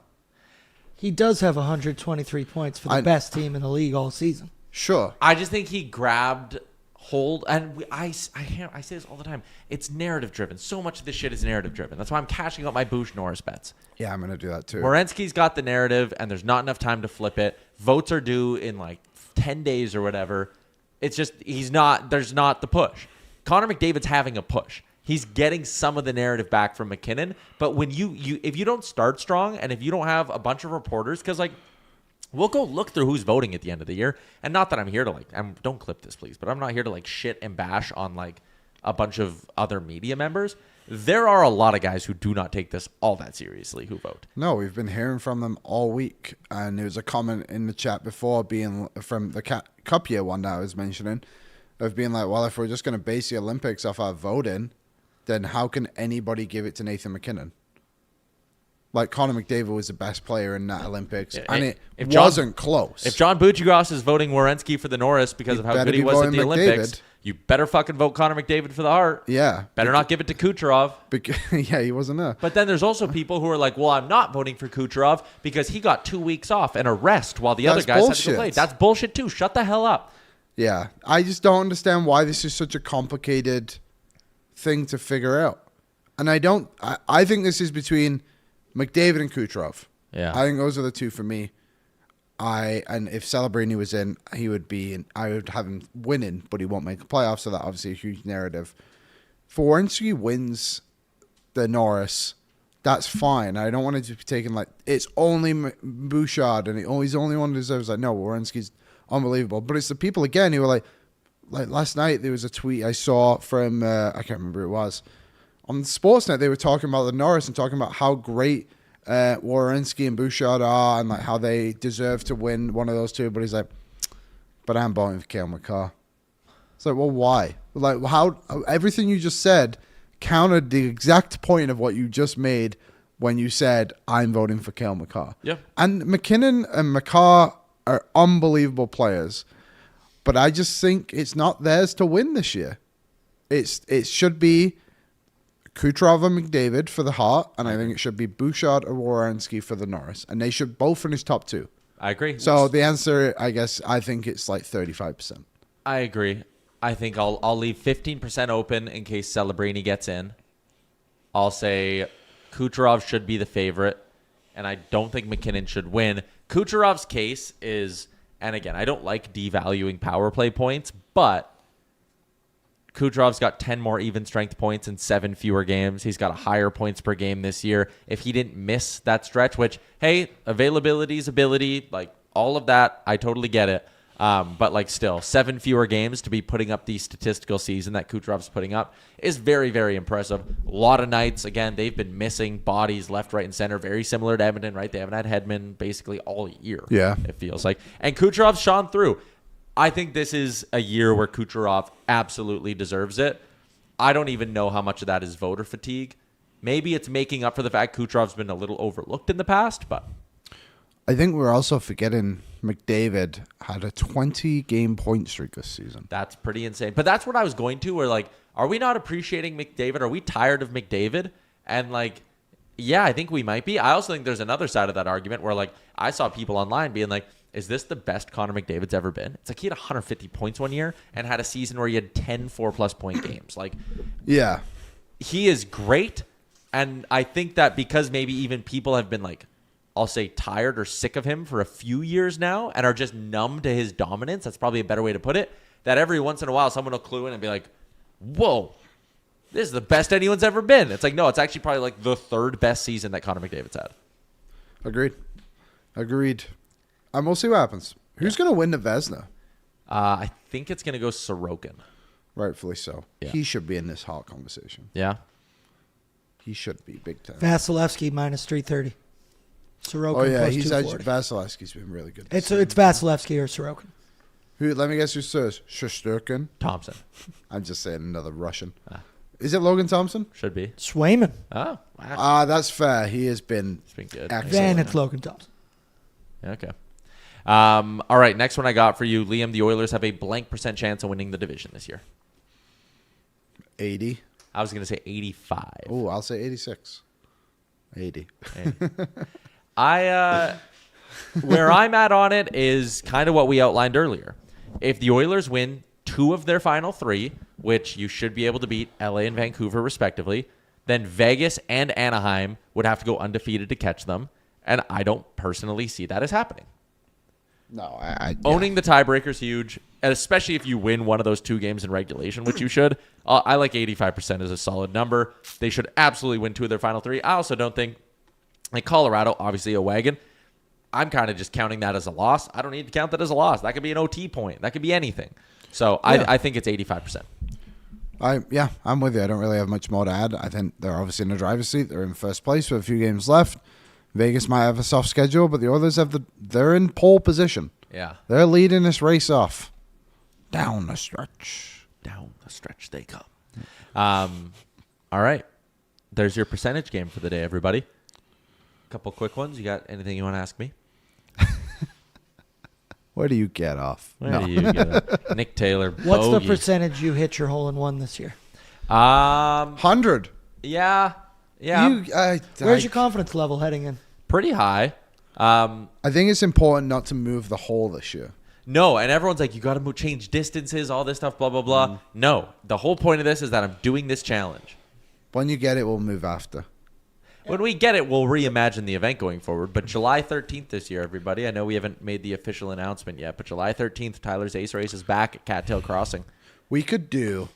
He does have 123 points for the best team in the league all season. Sure. I just think he grabbed hold, and I say this all the time. It's narrative driven. So much of this shit is narrative driven. That's why I'm cashing out my Bouch Norris bets. Yeah, I'm gonna do that too. Werenski's got the narrative, and there's not enough time to flip it. Votes are due in like 10 days or whatever. It's just there's not the push. Connor McDavid's having a push. He's getting some of the narrative back from McKinnon, but when if you don't start strong and if you don't have a bunch of reporters, because like we'll go look through who's voting at the end of the year, and not that I'm here to don't clip this please, but I'm not here to like shit and bash on like a bunch of other media members. There are a lot of guys who do not take this all that seriously who vote. No, we've been hearing from them all week, and there was a comment in the chat before being from the Cup year one that I was mentioning of being like, well, if we're just going to base the Olympics off our voting, then how can anybody give it to Nathan McKinnon? Like, Connor McDavid was the best player in that Olympics, and it wasn't close. If John Buccigross is voting Werenski for the Norris because of how good he was at the Olympics, you better fucking vote Connor McDavid for the Hart. Yeah. Better not give it to Kucherov. Yeah, he wasn't there. But then there's also people who are like, well, I'm not voting for Kucherov because he got 2 weeks off and a rest while the other guys had to go play. That's bullshit too. Shut the hell up. Yeah. I just don't understand why this is such a complicated thing to figure out. And I think this is between McDavid and Kucherov. Yeah. I think those are the two for me. And if Celebrini was in, he would be in. I would have him winning, but he won't make the playoffs, so that's obviously a huge narrative. If Werenski wins the Norris, that's fine. I don't want it to be taken like it's only Bouchard and he's the only one who deserves. Like, no, Werenski's unbelievable. But it's the people again who are like last night there was a tweet I saw from I can't remember who it was on Sportsnet. They were talking about the Norris and talking about how great Werenski and Bouchard are and like how they deserve to win one of those two. But he's like, but I'm voting for Cale Makar. It's like, well, why? Like, how everything you just said countered the exact point of what you just made when you said I'm voting for Cale Makar. Yeah. And McKinnon and Makar are unbelievable players, but I just think it's not theirs to win this year. It should be Kucherov and McDavid for the Hart, and I think it should be Bouchard or Werenski for the Norris, and they should both finish top two. I agree. So the answer, I guess, I think it's like 35%. I agree. I think I'll leave 15% open in case Celebrini gets in. I'll say Kucherov should be the favorite, and I don't think McKinnon should win. Kucherov's case is, and again, I don't like devaluing power play points, but Kucherov's got 10 more even strength points in 7 fewer games. He's got a higher points per game this year. If he didn't miss that stretch, which, hey, availability is ability, like all of that, I totally get it. But like still, 7 fewer games to be putting up the statistical season that Kucherov's putting up is very, very impressive. A lot of nights, again, they've been missing bodies left, right, and center. Very similar to Edmonton, right? They haven't had Hedman basically all year. Yeah. It feels like. And Kucherov's shone through. I think this is a year where Kucherov absolutely deserves it. I don't even know how much of that is voter fatigue. Maybe it's making up for the fact Kucherov's been a little overlooked in the past, but I think we're also forgetting McDavid had a 20-game point streak this season. that's pretty insane. But that's what I was going to, where like, are we not appreciating McDavid? Are we tired of McDavid? And like, yeah, I think we might be. I also think there's another side of that argument where like, I saw people online being like, is this the best Connor McDavid's ever been? It's like he had 150 points one year and had a season where he had 10 4-plus point games. Like, Yeah. he is great. And I think that because maybe even people have been like, I'll say tired or sick of him for a few years now and are just numb to his dominance. That's probably a better way to put it. that every once in a while someone will clue in and be like, whoa, this is the best anyone's ever been. It's like, no, it's actually probably like the third best season that Connor McDavid's had. Agreed. And we'll see what happens. Who's going to win the Vezina? I think it's going to go Sorokin. Rightfully so. Yeah. He should be in this Hart conversation. Yeah. He should be big time. Vasilevsky minus 330. Sorokin Oh, yeah. plus He's 240. Vasilevsky's been really good. It's Vasilevsky or Sorokin. Who? Let me guess who says Shesterkin. Thompson. I'm just saying another Russian. Is it Logan Thompson? Should be. Swayman. Oh, wow. That's fair. He has been It's been good. excellent. Then it's Logan Thompson. Okay. All right, next one I got for you. Liam, the Oilers have a blank % chance of winning the division this year. 80. I was going to say 85. Oh, I'll say 86. 80. Where I'm at on it is kind of what we outlined earlier. If the Oilers win 2 of their final 3, which you should be able to beat LA and Vancouver respectively, then Vegas and Anaheim would have to go undefeated to catch them, and I don't personally see that as happening. No, Owning the tiebreaker is huge, and especially if you win one of those 2 games in regulation, which you should. I like 85% as a solid number. They should absolutely win 2 of their final 3. I also don't think, like Colorado, obviously a wagon. I'm kind of just counting that as a loss. I don't need to count that as a loss. That could be an OT point. That could be anything. So Yeah. I think it's 85%. I'm with you. I don't really have much more to add. I think they're obviously in the driver's seat. They're in first place with a few games left. Vegas might have a soft schedule, but the Oilers they're in pole position. Yeah. They're leading this race off. Down the stretch. Down the stretch they come. All right. There's your percentage game for the day, everybody. Couple quick ones. You got anything you want to ask me? Where do you get off? Where do you get it? Nick Taylor. What's the bogey. percentage you hit your hole-in-one this year? 100. Yeah. Where's your confidence level heading in? Pretty high. I think it's important not to move the hole this year. No, and everyone's like, you got to change distances, all this stuff, blah, blah, blah. No, the whole point of this is that I'm doing this challenge. When you get it, we'll move after. When we get it, we'll reimagine the event going forward. But July 13th this year, everybody. I know we haven't made the official announcement yet, but July 13th, Tyler's Ace Race is back at Cattail Crossing. We could do,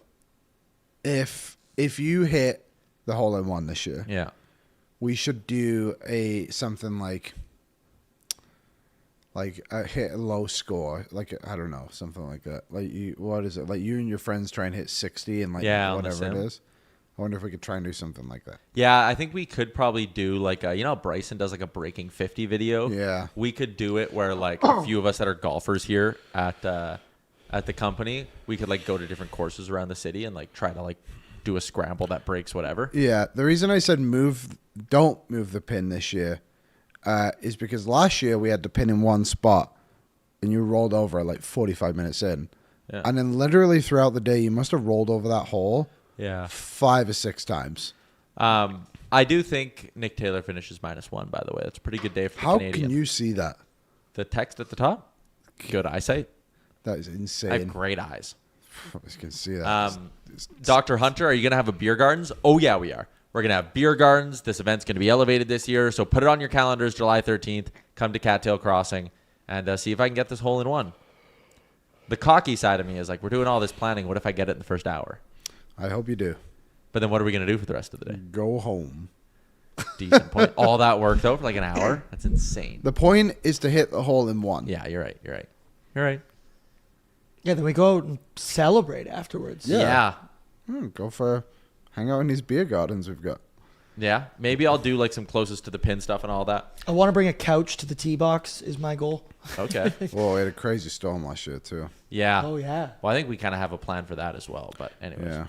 if you hit the hole-in-one this year, Yeah. we should do something like a hit a low score, like I don't know, something like that. Like what is it? Like you and your friends try and hit 60 and on the whatever it sim. is. I wonder if we could try and do something like that. Yeah, I think we could probably do like you know how Bryson does like a breaking 50 video. Yeah, we could do it where like a few of us that are golfers here at the company, we could like go to different courses around the city and like try to like do a scramble that breaks whatever. Yeah, the reason I said don't move the pin this year is because last year we had the pin in one spot and you rolled over like 45 minutes in. Yeah. And then literally throughout the day, you must have rolled over that hole 5 or 6 times. I do think Nick Taylor finishes -1, by the way. That's a pretty good day for the How Canadian. can you see that? The text at the top? Good eyesight. That is insane. I have great eyes. I can see that. Dr. Hunter, are you going to have a beer gardens? Oh, yeah, we are. We're going to have beer gardens. This event's going to be elevated this year. So put it on your calendars, July 13th. Come to Cattail Crossing and see if I can get this hole-in-one. The cocky side of me is like, we're doing all this planning. What if I get it in the first hour? I hope you do. But then what are we going to do for the rest of the day? Go home. Decent point. All that work, though, for like an hour? That's insane. The point is to hit the hole in one. Yeah, you're right. You're right. Yeah, then we go out and celebrate afterwards. Yeah. Hang out in these beer gardens we've got. Yeah. Maybe I'll do like some closest to the pin stuff and all that. I want to bring a couch to the tee box is my goal. Okay. Whoa, we had a crazy storm last year, too. Yeah. Oh, yeah. Well, I think we kind of have a plan for that as well. But anyways. Yeah.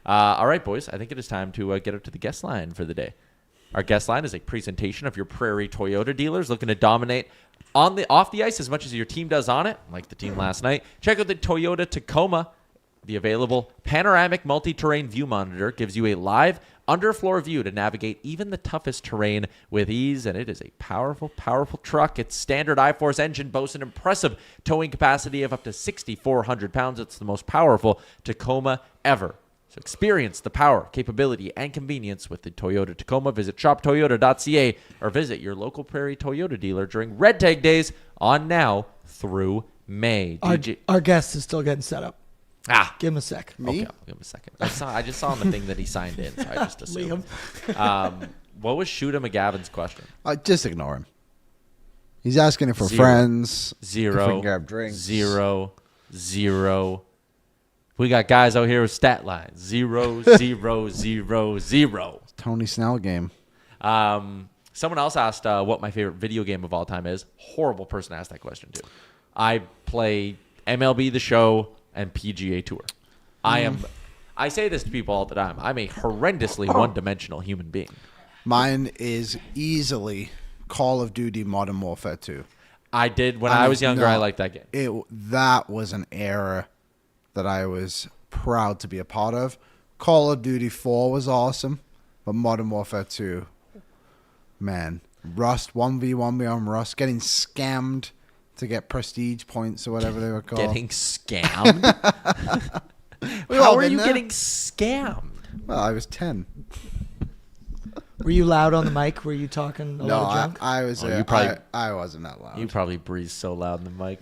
All right, boys. I think it is time to get up to the guest line for the day. Our guest line is a presentation of your Prairie Toyota dealers looking to dominate off the ice as much as your team does on it, like the team last night. Check out the Toyota Tacoma. The available panoramic multi-terrain view monitor gives you a live underfloor view to navigate even the toughest terrain with ease, and it is a powerful, powerful truck. Its standard I-Force engine boasts an impressive towing capacity of up to 6,400 pounds. It's the most powerful Tacoma ever. So experience the power, capability, and convenience with the Toyota Tacoma. Visit shoptoyota.ca or visit your local Prairie Toyota dealer during Red Tag Days on now through May. Our guest is still getting set up. Give him a sec. Me? Okay, I'll give him a second. I just saw on the thing that he signed in, so I just assumed. What was Shooter McGavin's question? Just ignore him. He's asking if we're 0. friends. 0. If we can grab drinks. 0. 0. We got guys out here with stat lines. 0, 0, 0, 0. Tony Snell game. Someone else asked what my favorite video game of all time is. Horrible person to ask that question to. I play MLB The Show and PGA Tour. I say this to people all the time. I'm a horrendously one-dimensional human being. Mine is easily Call of Duty Modern Warfare 2. I did when I was younger. I liked that game. That was an era that I was proud to be a part of. Call of Duty 4 was awesome, but Modern Warfare 2, man, Rust 1v1 me on Rust, getting scammed to get prestige points or whatever they were called. Getting scammed? How are you getting scammed? Well, I was 10. Were you loud on the mic? Were you talking a lot of junk? I was. I wasn't that loud. You probably breathe so loud in the mic.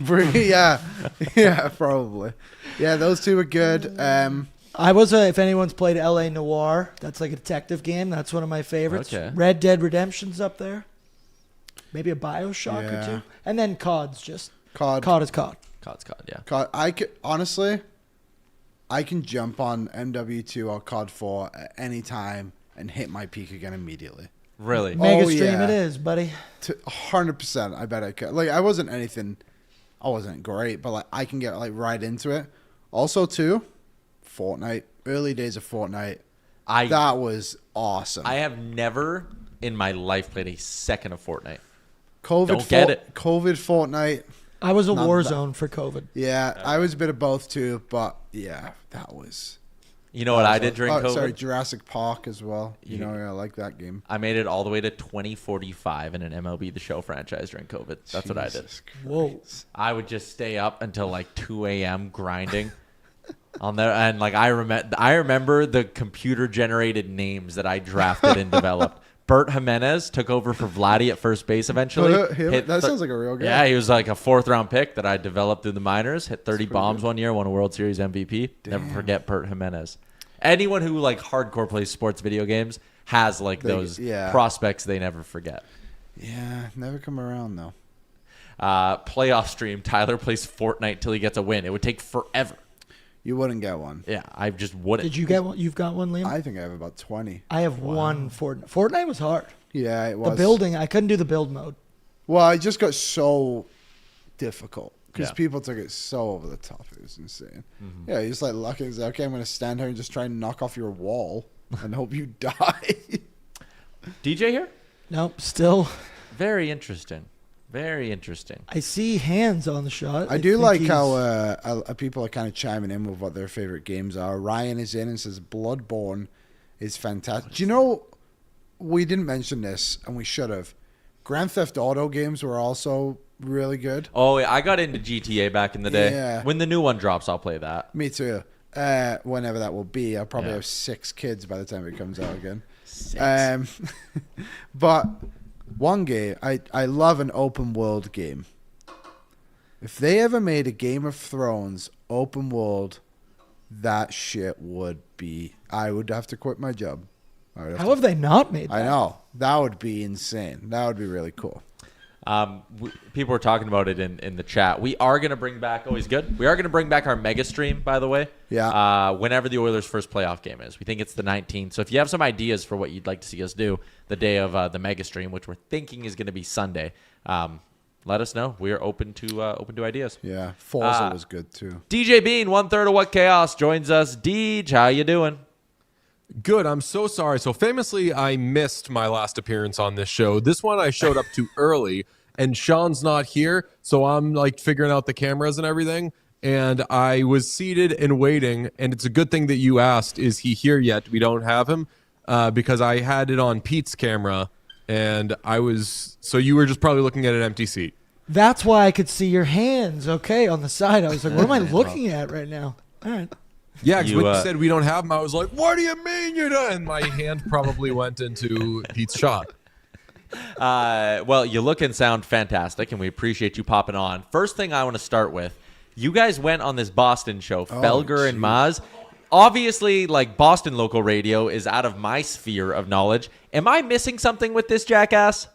yeah, probably. Yeah, those two were good. I was if anyone's played LA Noire, that's like a detective game. That's one of my favorites. Okay. Red Dead Redemption's up there. Maybe a BioShock or two. And then COD's just COD is COD. COD's COD, yeah. COD, I can jump on MW2 or COD 4 at any time and hit my peak again immediately. Really? Mega stream it is, buddy. 100%. I bet I could. Like, I wasn't great, but like I can get like right into it. Also, too, Fortnite. Early days of Fortnite. That was awesome. I have never in my life played a second of Fortnite. COVID Fortnite. I was a Warzone for COVID. Yeah, I was a bit of both too, but yeah, that was. You know what I did during COVID? Sorry, Jurassic Park as well. I like that game. I made it all the way to 2045 in an MLB The Show franchise during COVID. That's what I did. Whoa. I would just stay up until like 2 a.m. grinding on there. And like I remember the computer-generated names that I drafted and developed. Bert Jimenez took over for Vladdy at first base eventually. That sounds like a real guy. Yeah, he was like a 4th-round pick that I developed through the minors. Hit 30 bombs one year, won a World Series MVP. Damn. Never forget Bert Jimenez. Anyone who like hardcore plays sports video games has like those prospects they never forget. Yeah, never come around though. Playoff stream. Tyler plays Fortnite till he gets a win. It would take forever. You wouldn't get one. Yeah, I just wouldn't. Did you get one? You've got one, Liam? I think I have about 20. I have one. Fortnite was hard. Yeah, it was. The building, I couldn't do the build mode. Well, I just got so difficult because people took it so over the top. It was insane. Mm-hmm. Yeah, you just like lucky. It's like, okay, I'm going to stand here and just try and knock off your wall and hope you die. DJ here? Nope, still. Very interesting. Very interesting. I see hands on the shot. I do like how people are kind of chiming in with what their favorite games are. Ryan is in and says Bloodborne is fantastic. Do you know, we didn't mention this and we should have. Grand Theft Auto games were also really good. Oh, yeah, I got into GTA back in the day. Yeah. When the new one drops, I'll play that. Me too. Whenever that will be. I'll probably have 6 kids by the time it comes out again. 6. But one game, I love an open world game. If they ever made a Game of Thrones open world, that shit would be... I would have to quit my job. How have they not made that? I know. That would be insane. That would be really cool. People were talking about it in the chat. We are going to bring back... Always good. We are going to bring back our mega stream, by the way. Yeah. Whenever the Oilers' first playoff game is. We think it's the 19th. So if you have some ideas for what you'd like to see us do the day of the mega stream, which we're thinking is going to be Sunday, let us know. We are open to ideas. Yeah. Forza was good, too. DJ Bean, 1/3 of What Chaos, joins us. Deej, how you doing? Good. I'm so sorry. So famously, I missed my last appearance on this show. This one I showed up too early, and Sean's not here, so I'm like figuring out the cameras and everything. And I was seated and waiting, and it's a good thing that you asked, is he here yet? We don't have him, because I had it on Pete's camera, and so you were just probably looking at an empty seat. That's why I could see your hands, on the side. I was like, what am I looking at right now? All right. Yeah, because when you said we don't have him, I was like, what do you mean you don't? And my hand probably went into Pete's shot. Well, you look and sound fantastic, and we appreciate you popping on. First thing I want to start with, You guys went on this Boston show, Felger and Maz. Obviously, like, Boston local radio is out of my sphere of knowledge. Am I missing something with this jackass?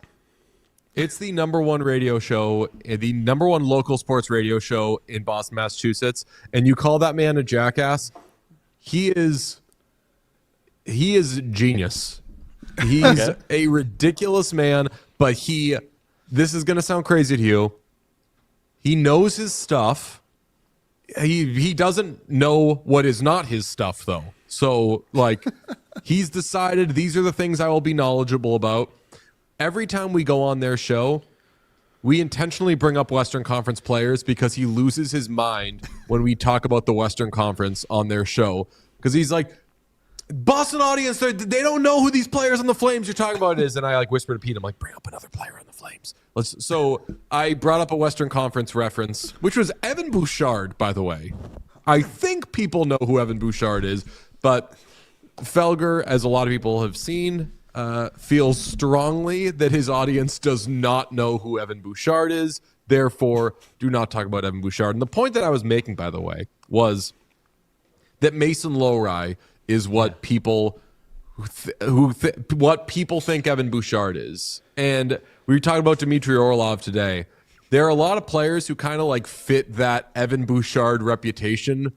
It's the number one radio show, the number one local sports radio show in Boston, Massachusetts. And you call that man a jackass? He is genius. He's a ridiculous man, but this is going to sound crazy to you. He knows his stuff. He doesn't know what is not his stuff, though. So, like, he's decided these are the things I will be knowledgeable about. Every time we go on their show, we intentionally bring up Western Conference players because he loses his mind when we talk about the Western Conference on their show. Because he's like, Boston audience, they don't know who these players on the Flames you're talking about is. And I like whisper to Pete, I'm like, bring up another player on the Flames. So I brought up a Western Conference reference, which was Evan Bouchard, by the way. I think people know who Evan Bouchard is, but Felger, as a lot of people have seen, feels strongly that his audience does not know who Evan Bouchard is. Therefore, do not talk about Evan Bouchard. And the point that I was making, by the way, was that Mason Lowry is what people what people think Evan Bouchard is. And we were talking about Dmitry Orlov today. There are a lot of players who kind of like fit that Evan Bouchard reputation,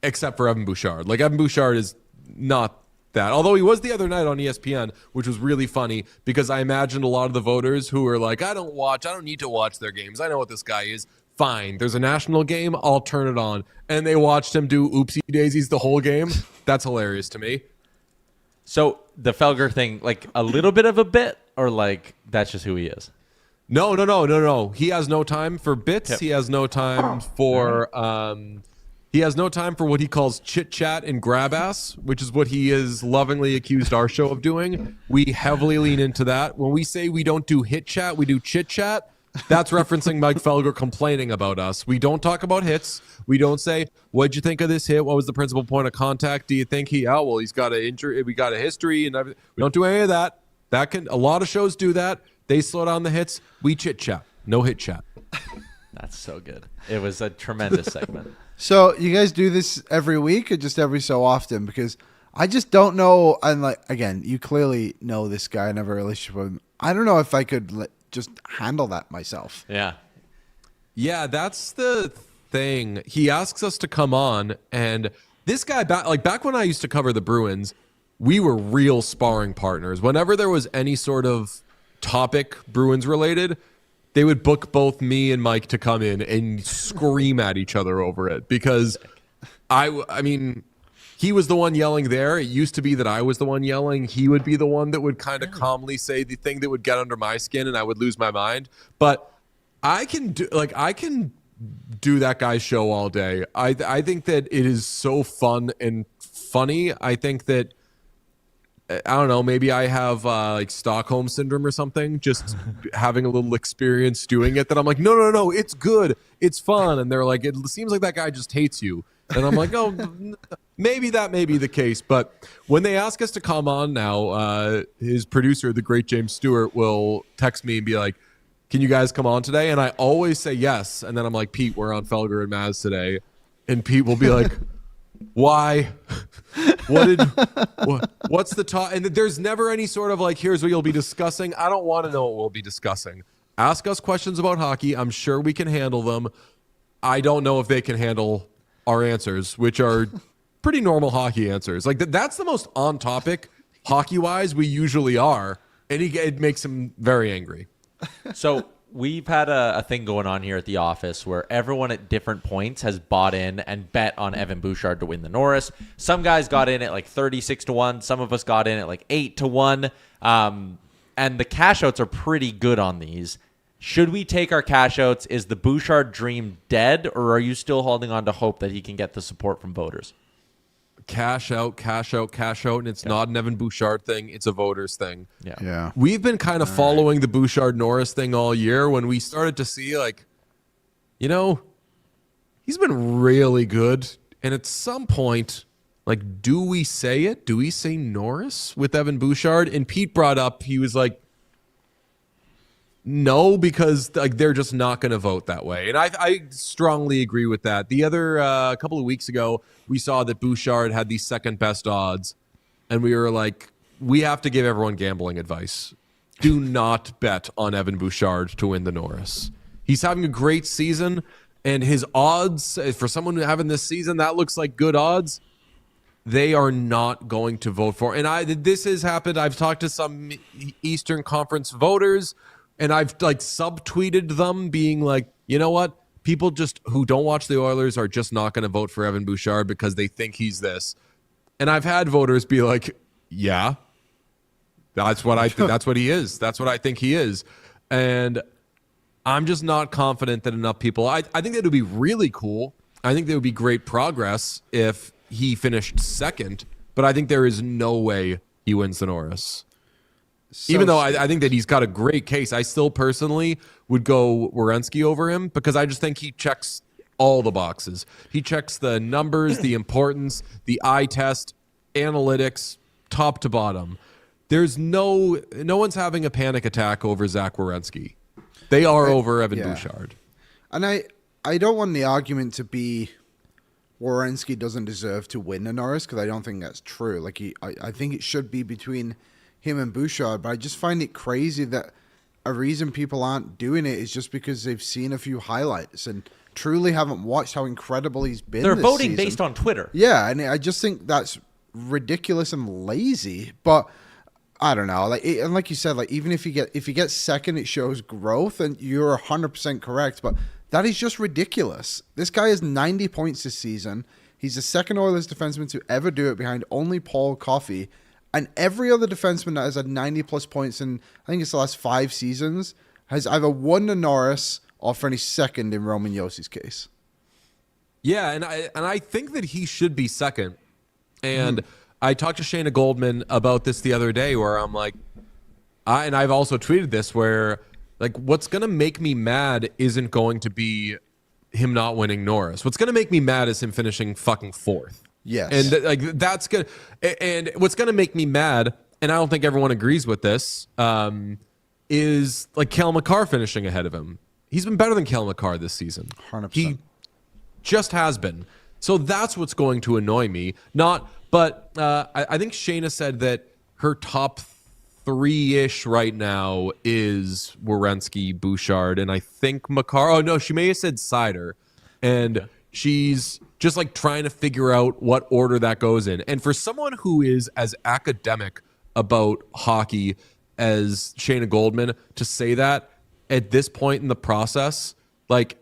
except for Evan Bouchard. Like, Evan Bouchard is not that. Although he was the other night on ESPN, which was really funny because I imagined a lot of the voters who were like, I don't need to watch their games. I know what this guy is. Fine. There's a national game. I'll turn it on. And they watched him do oopsie daisies the whole game. That's hilarious to me. So the Felger thing, like a little bit of a bit, or like that's just who he is? No. He has no time for bits. Yep. He has no time for what he calls chit chat and grab ass, which is what he has lovingly accused our show of doing. We heavily lean into that. When we say we don't do hit chat, we do chit chat. That's referencing Mike Felger complaining about us. We don't talk about hits. We don't say, what'd you think of this hit? What was the principal point of contact? Do you think he's got an injury? We got a history and everything. We don't do any of that. A lot of shows do that. They slow down the hits. We chit chat. No hit chat. That's so good. It was a tremendous segment. So you guys do this every week or just every so often? Because I just don't know. And like, again, you clearly know this guy and have a relationship with him. I don't know if I could just handle that myself. Yeah, that's the thing. He asks us to come on, and this guy, back when I used to cover the Bruins, we were real sparring partners. Whenever there was any sort of topic Bruins related, they would book both me and Mike to come in and scream at each other over it because I mean, he was the one yelling there. It used to be that I was the one yelling. He would be the one that would kind of calmly say the thing that would get under my skin and I would lose my mind. But I can do that guy's show all day. I think that it is so fun and funny. I think that, I don't know, maybe I have like Stockholm syndrome or something, just having a little experience doing it, that I'm like, no, it's good. It's fun. And they're like, it seems like that guy just hates you. And I'm like, oh, maybe that may be the case. But when they ask us to come on now, his producer, the great James Stewart, will text me and be like, can you guys come on today? And I always say yes. And then I'm like, Pete, we're on Felger and Maz today. And Pete will be like, why? What's the talk? And there's never any sort of like, here's what you'll be discussing. I don't want to know what we'll be discussing. Ask us questions about hockey. I'm sure we can handle them. I don't know if they can handle our answers, which are pretty normal hockey answers. Like that's the most on topic hockey wise we usually are. And it makes him very angry. So we've had a thing going on here at the office where everyone at different points has bought in and bet on Evan Bouchard to win the Norris. Some guys got in at like 36-1. Some of us got in at like 8-1. And the cash outs are pretty good on these. Should we take our cash outs? Is the Bouchard dream dead, or are you still holding on to hope that he can get the support from voters? Cash out, and it's not an Evan Bouchard thing. It's a voters thing. Yeah. We've been kind of following the Bouchard Norris thing all year when we started to see, like, you know, he's been really good. And at some point, like, do we say it? Do we say Norris with Evan Bouchard? And Pete brought up, he was like, No, because like they're just not going to vote that way. And I strongly agree with that. The other a couple of weeks ago, we saw that Bouchard had the second best odds. And we were like, we have to give everyone gambling advice. Do not bet on Evan Bouchard to win the Norris. He's having a great season. And his odds, for someone having this season, that looks like good odds. They are not going to vote for. And this has happened. I've talked to some Eastern Conference voters. And I've like subtweeted them being like, you know what? People just who don't watch the Oilers are just not going to vote for Evan Bouchard because they think he's this. And I've had voters be like, yeah, that's what that's what he is. That's what I think he is. And I'm just not confident that enough people, I think that would be really cool. I think that would be great progress if he finished second, but I think there is no way he wins the Norris. Even though I think that he's got a great case, I still personally would go Werenski over him because I just think he checks all the boxes. He checks the numbers, the importance, the eye test, analytics, top to bottom. There's no one's having a panic attack over Zach Werenski. They are over Evan Bouchard. And I don't want the argument to be Werenski doesn't deserve to win the Norris because I don't think that's true. Like I think it should be between him and Bouchard, but I just find it crazy that a reason people aren't doing it is just because they've seen a few highlights and truly haven't watched how incredible he's been. They're this voting season. based on Twitter. Yeah, and I just think that's ridiculous and lazy. But I don't know. And like you said, like even if he gets second, it shows growth, and you're 100% correct. But that is just ridiculous. This guy has 90 points this season. He's the second Oilers defenseman to ever do it, behind only Paul Coffey. And every other defenseman that has had 90-plus points in, I think it's the last 5 seasons, has either won the Norris or finished second in Roman Yossi's case. Yeah, and I think that he should be second. And I talked to Shayna Goldman about this the other day where I'm like, and I've also tweeted this where, like, what's going to make me mad isn't going to be him not winning Norris. What's going to make me mad is him finishing fucking 4th. Yes. And like that's good. And what's going to make me mad, and I don't think everyone agrees with this, is like Cale Makar finishing ahead of him. He's been better than Cale Makar this season. 100%. He just has been. So that's what's going to annoy me. But I think Shayna said that her top 3-ish right now is Werenski, Bouchard, and I think Makar. Oh, no, she may have said Sider. And she's just like trying to figure out what order that goes in. And for someone who is as academic about hockey as Shayna Goldman to say that at this point in the process, like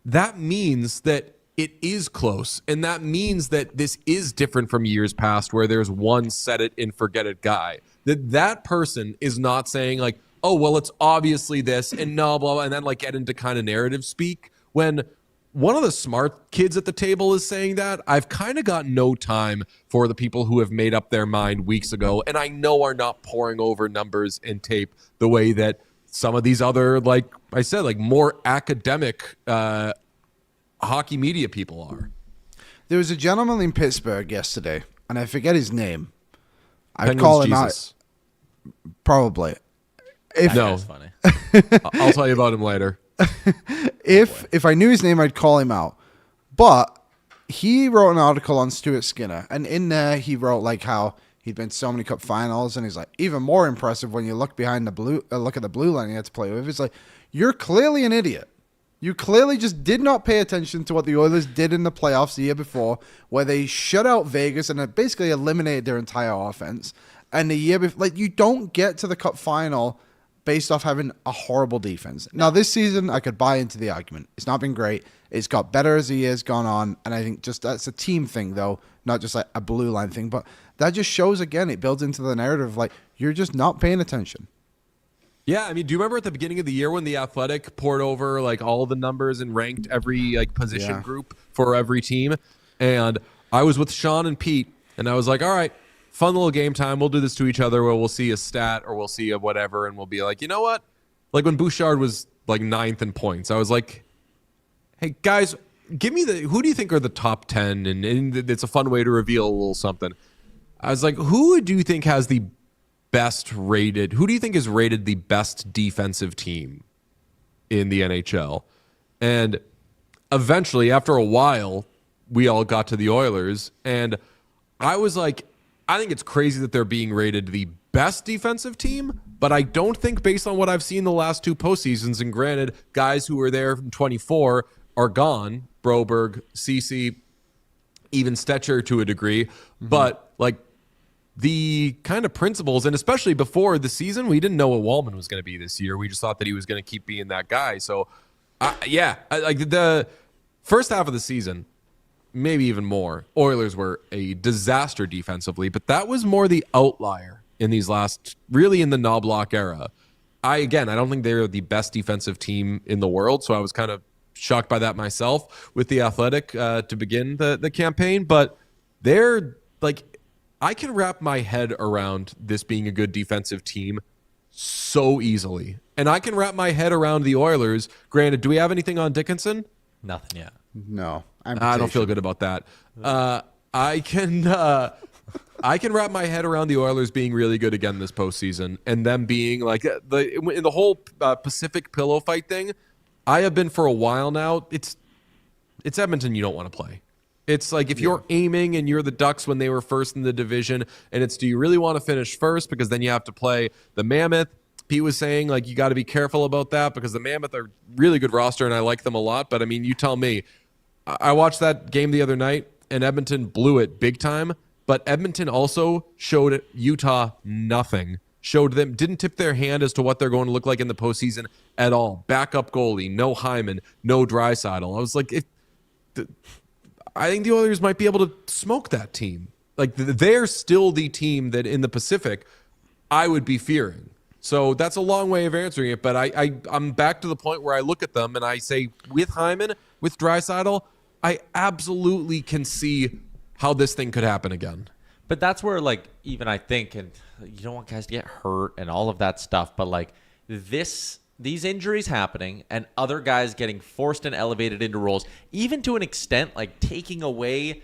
that means that it is close. And that means that this is different from years past where there's one set it and forget it guy. That person is not saying like, oh, well, it's obviously this and no, blah, blah, and then like get into kind of narrative speak when one of the smart kids at the table is saying that. I've kind of got no time for the people who have made up their mind weeks ago and I know are not poring over numbers and tape the way that some of these other, like I said, like more academic hockey media people are. There was a gentleman in Pittsburgh yesterday, and I forget his name. I'd Penguins call him Jesus. out. Probably. No. That's funny. I'll tell you about him later. If I knew his name, I'd call him out. But he wrote an article on Stuart Skinner, and in there he wrote like how he'd been to so many cup finals, and he's like, even more impressive when you look behind the blue, look at the blue line he had to play with. It's like, you're clearly an idiot. You clearly just did not pay attention to what the Oilers did in the playoffs the year before, where they shut out Vegas and basically eliminated their entire offense. And the year before, like, you don't get to the cup final based off having a horrible defense. Now, this season, I could buy into the argument. It's not been great. It's got better as the year's gone on. And I think just that's a team thing, though, not just like a blue line thing. But that just shows, again, it builds into the narrative of, like, you're just not paying attention. Yeah, I mean, do you remember at the beginning of the year when The Athletic poured over like all the numbers and ranked every like position group for every team? And I was with Sean and Pete, and I was like, all right, fun little game time. We'll do this to each other where we'll see a stat or we'll see a whatever, and we'll be like, you know what? Like when Bouchard was like 9th in points, I was like, hey, guys, give me who do you think are the top 10? And it's a fun way to reveal a little something. I was like, who do you think has the best rated? Who do you think is rated the best defensive team in the NHL? And eventually, after a while, we all got to the Oilers, and I was like, I think it's crazy that they're being rated the best defensive team, but I don't think, based on what I've seen the last 2 postseasons, and granted, guys who were there from 24 are gone, Broberg, Ceci, even Stetcher to a degree, but like the kind of principles, and especially before the season, we didn't know what Wallman was going to be this year. We just thought that he was going to keep being that guy. So, like the first half of the season, maybe even more, Oilers were a disaster defensively, but that was more the outlier in these last, really in the Knobloch era. I don't think they're the best defensive team in the world, so I was kind of shocked by that myself with the Athletic to begin the campaign, but they're like, I can wrap my head around this being a good defensive team so easily. And I can wrap my head around the Oilers. Granted, do we have anything on Dickinson? Nothing yet. No. I don't feel good about that. I can wrap my head around the Oilers being really good again this postseason, and them being like in the whole Pacific pillow fight thing. I have been for a while now. It's Edmonton you don't want to play. It's like if you're aiming and you're the Ducks when they were first in the division, and it's, do you really want to finish first? Because then you have to play the Mammoth. Pete was saying, like, you got to be careful about that because the Mammoth are really good roster, and I like them a lot. But, I mean, you tell me. I watched that game the other night, and Edmonton blew it big time. But Edmonton also showed Utah nothing. Showed them, didn't tip their hand as to what they're going to look like in the postseason at all. Backup goalie, no Hyman, no Draisaitl. I was like, I think the Oilers might be able to smoke that team. Like, they're still the team that in the Pacific I would be fearing. So that's a long way of answering it, but I'm back to the point where I look at them and I say, with Hyman, with Draisaitl, I absolutely can see how this thing could happen again. But that's where, like, even I think, and you don't want guys to get hurt and all of that stuff, but like these injuries happening and other guys getting forced and elevated into roles, even to an extent, like taking away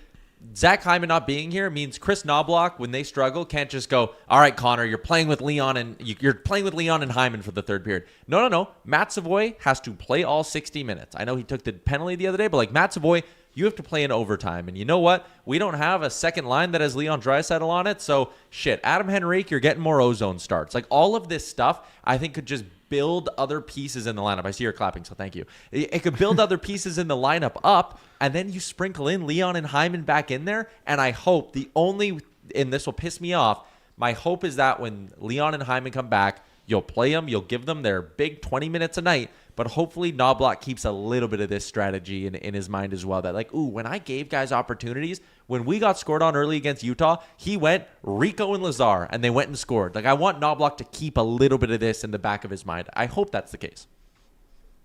Zach Hyman not being here means Chris Knobloch, when they struggle, can't just go, all right, Connor, you're playing with Leon and Hyman for the third period. No. Matt Savoie has to play all 60 minutes. I know he took the penalty the other day, but like Matt Savoie, you have to play in overtime. And you know what? We don't have a second line that has Leon Draisaitl on it. So shit, Adam Henrique, you're getting more ozone starts. Like all of this stuff, I think could just build other pieces in the lineup. I see you're clapping, so thank you. It could build other pieces in the lineup up, and then you sprinkle in Leon and Hyman back in there. And I hope and this will piss me off, my hope is that when Leon and Hyman come back, you'll play them, you'll give them their big 20 minutes a night, but hopefully Knobloch keeps a little bit of this strategy in his mind as well. That like, ooh, when I gave guys opportunities, when we got scored on early against Utah, he went Rico and Lazar, and they went and scored. Like, I want Knobloch to keep a little bit of this in the back of his mind. I hope that's the case.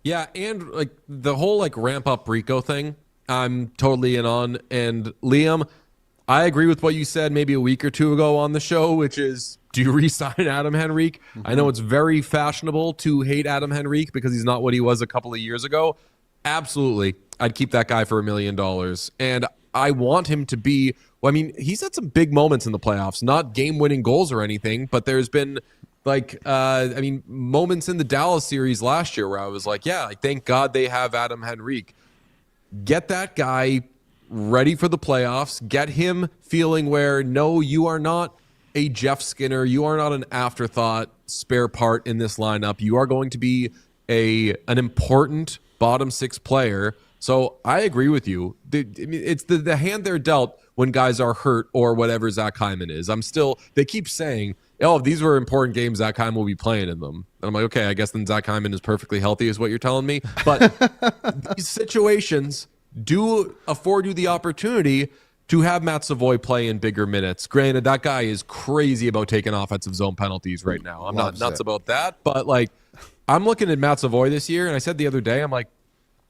Yeah, and like the whole like ramp up Rico thing, I'm totally in on. And Liam, I agree with what you said maybe a week or two ago on the show, which is, do you re-sign Adam Henrique? Mm-hmm. I know it's very fashionable to hate Adam Henrique because he's not what he was a couple of years ago. Absolutely. I'd keep that guy for $1 million. And I want him to be, well, I mean, he's had some big moments in the playoffs, not game-winning goals or anything, but there's been like, moments in the Dallas series last year where I was like, yeah, like, thank God they have Adam Henrique. Get that guy ready for the playoffs. Get him feeling where, no, you are not a Jeff Skinner. You are not an afterthought spare part in this lineup. You are going to be an important bottom six player. So I agree with you. It's the hand they're dealt when guys are hurt or whatever Zach Hyman is. They keep saying, oh, if these were important games, Zach Hyman will be playing in them. And I'm like, okay, I guess then Zach Hyman is perfectly healthy is what you're telling me. But these situations do afford you the opportunity to have Matt Savoie play in bigger minutes. Granted, that guy is crazy about taking offensive zone penalties right now. I'm not nuts about that, but like, I'm looking at Matt Savoie this year, and I said the other day, I'm like,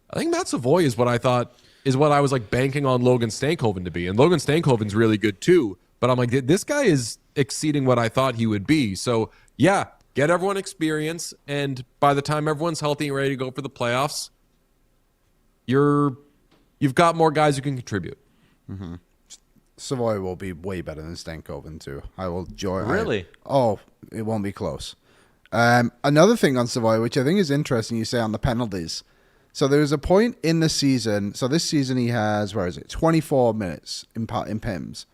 I think Matt Savoie is what I was like banking on Logan Stankoven to be. And Logan Stankoven's really good too, but I'm like, this guy is exceeding what I thought he would be. So yeah, get everyone experience, and by the time everyone's healthy and ready to go for the playoffs, you've got more guys who can contribute. Mm-hmm. Savoie will be way better than Stankoven too. I will join. Really? It won't be close. Another thing on Savoie, which I think is interesting, you say on the penalties. So there was a point in the season. So this season he has, 24 minutes in PIMS.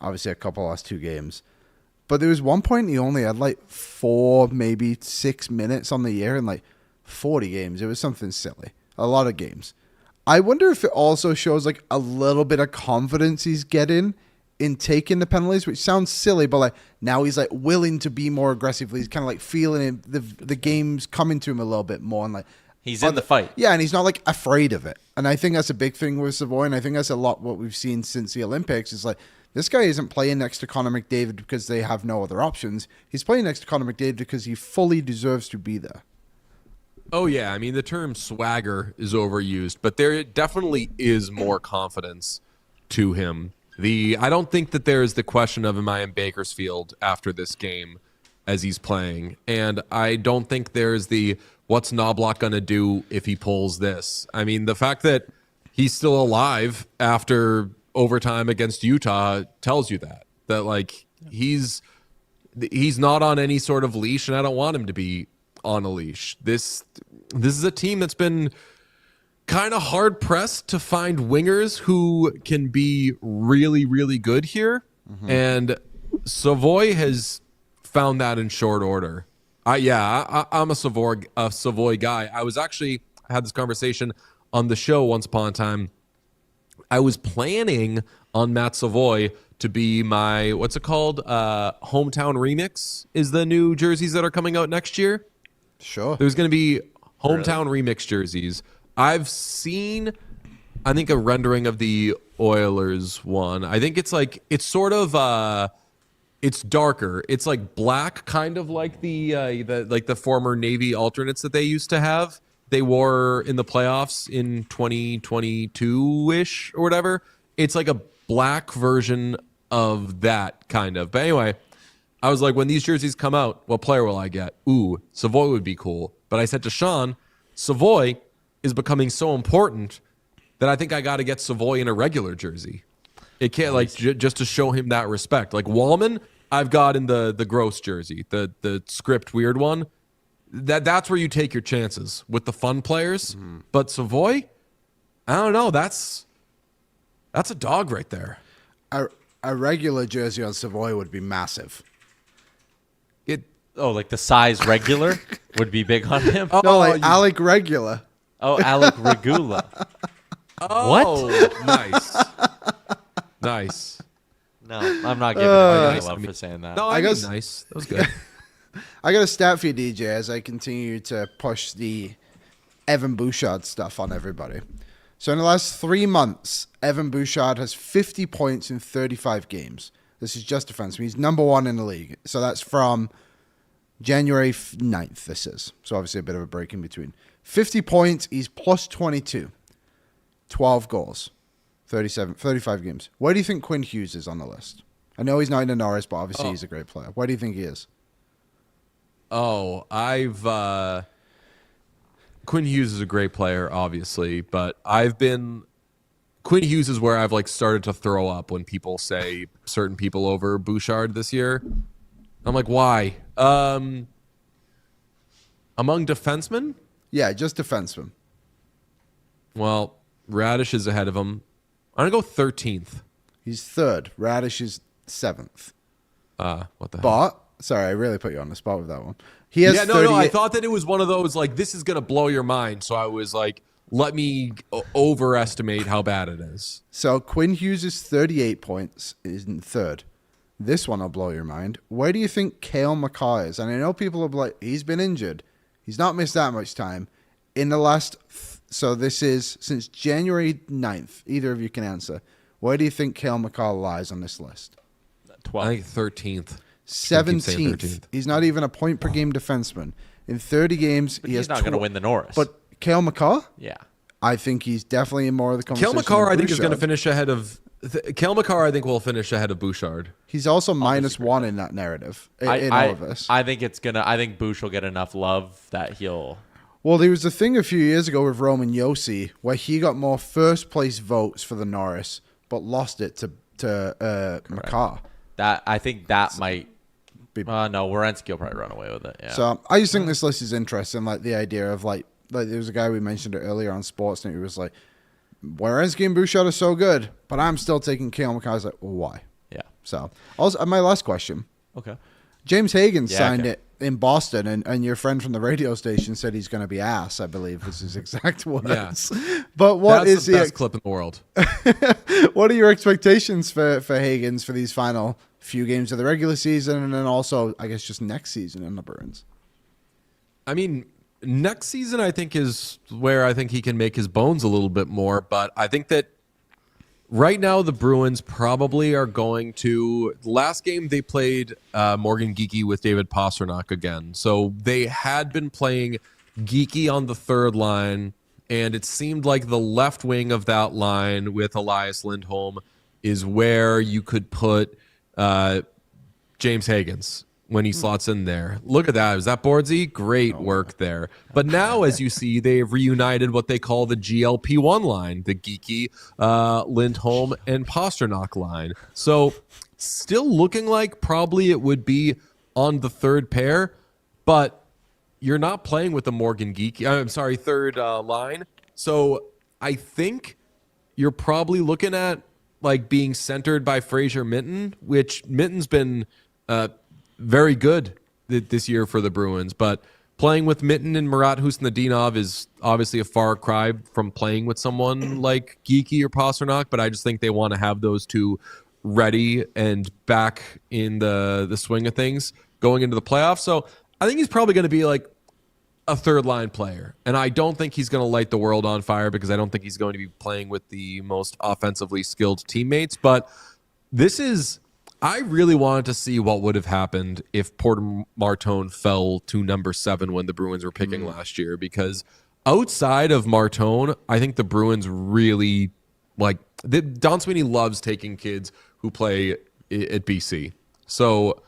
Obviously a couple last 2 games. But there was one point he only had like 4, maybe 6 minutes on the year in like 40 games. It was something silly. A lot of games. I wonder if it also shows like a little bit of confidence he's getting in taking the penalties, which sounds silly, but like now he's like willing to be more aggressively. He's kind of like feeling the game's coming to him a little bit more, and like he's in the fight. Yeah, and he's not like afraid of it. And I think that's a big thing with Savoie, and I think that's a lot what we've seen since the Olympics is like this guy isn't playing next to Connor McDavid because they have no other options. He's playing next to Connor McDavid because he fully deserves to be there. Oh, yeah. I mean, the term swagger is overused, but there definitely is more confidence to him. I don't think that there is the question of, am I in Bakersfield after this game as he's playing? And I don't think there's what's Knobloch going to do if he pulls this? I mean, the fact that he's still alive after overtime against Utah tells you that like he's not on any sort of leash, and I don't want him to be on a leash. This is a team that's been kind of hard pressed to find wingers who can be really, really good here. Mm-hmm. And Savoie has found that in short order. I'm a Savoie guy. I had this conversation on the show once upon a time. I was planning on Matt Savoie to be my, what's it called? Hometown Remix is the new jerseys that are coming out next year. Sure. There's going to be hometown remix jerseys. I've seen, I think, a rendering of the Oilers one. I think it's sort of, it's darker. It's like black, kind of like the former Navy alternates that they used to have. They wore in the playoffs in 2022-ish or whatever. It's like a black version of that, kind of. But anyway, I was like, when these jerseys come out, what player will I get? Ooh, Savoie would be cool. But I said to Sean, Savoie is becoming so important that I think I got to get Savoie in a regular jersey. It can't just to show him that respect. Like Wallman, I've got in the gross jersey, the script weird one. That's where you take your chances with the fun players. Mm-hmm. But Savoie, I don't know. That's a dog right there. A regular jersey on Savoie would be massive. Like the size regular would be big on him? Alec Regular. Oh, Alec Regula. Oh, what? Nice. No, I'm not giving him any love for saying that. No, I guess nice. That was good. I got a stat for you, DJ, as I continue to push the Evan Bouchard stuff on everybody. So in the last 3 months, Evan Bouchard has 50 points in 35 games. This is just defenseman. He's number 1 in the league. So that's from January 9th, this is. So obviously a bit of a break in between. 50 points, he's plus 22. 12 goals. 35 games. Where do you think Quinn Hughes is on the list? I know he's not in the Norris, but obviously he's a great player. Where do you think he is? Quinn Hughes is a great player, obviously, but Quinn Hughes is where I've started to throw up when people say certain people over Bouchard this year. I'm like, why? Among defensemen? Yeah, just defensemen. Well, Radish is ahead of him. I'm going to go 13th. He's 3rd. Radish is 7th. What the hell? But, sorry, I really put you on the spot with that one. He has I thought that it was one of those, this is going to blow your mind. So I was like, let me overestimate how bad it is. So Quinn Hughes is 38 points, is in 3rd. This one will blow your mind. Where do you think Cale Makar is? And I know people are like, he's been injured. He's not missed that much time. In the last, so this is since January 9th. Either of you can answer. Where do you think Cale Makar lies on this list? 12th. I think 13th. 17th. He's not even a point per game defenseman. In 30 games, he's not going to win the Norris. But Cale Makar? Yeah. I think he's definitely in more of the conversation. Cale Makar, I think, is going to finish ahead of... Cale Makar, I think, will finish ahead of Bouchard. He's also -1 in that narrative, in all of this. I think Bouch will get enough love that he'll... Well, there was a thing a few years ago with Roman Josi where he got more first-place votes for the Norris, but lost it to McCarr. I think that might. No, Werenski will probably run away with it. Yeah. So I just think this list is interesting. Like the idea of like there was a guy we mentioned it earlier on Sportsnet who was like, Werenski and Bouchard are so good, but I'm still taking Cale McCarr. I was like, well, why? Yeah. So also my last question. Okay. James Hagan signed it in Boston, and your friend from the radio station said he's going to be ass, I believe was his exact words. Yeah. But that's the best clip in the world. What are your expectations for Hagan's for these final few games of the regular season, and then also, I guess, just next season in the Bruins? I mean, next season, I think, is where I think he can make his bones a little bit more, but I think that right now, the Bruins probably are going to. Last game, they played Morgan Geekie with David Pastrnak again. So they had been playing Geekie on the third line, and it seemed like the left wing of that line with Elias Lindholm is where you could put James Higgins when he slots in there. Look at that. Is that Boardsy? Great work there. But now, as you see, they've reunited what they call the GLP-1 line, the Geekie, Lindholm, and Pastrnak line. So still looking like probably it would be on the third pair, but you're not playing with the Morgan Geekie. I'm sorry, third line. So I think you're probably looking at like being centered by Fraser Minten, which Minten's been very good this year for the Bruins, but playing with Minten and Marat Husnadinov is obviously a far cry from playing with someone like Geekie or Pastrnak, but I just think they want to have those two ready and back in the swing of things going into the playoffs. So I think he's probably going to be like a third line player, and I don't think he's going to light the world on fire because I don't think he's going to be playing with the most offensively skilled teammates, but I really wanted to see what would have happened if Porter Martone fell to number 7 when the Bruins were picking last year, because outside of Martone, I think the Bruins really Don Sweeney loves taking kids who play at BC. So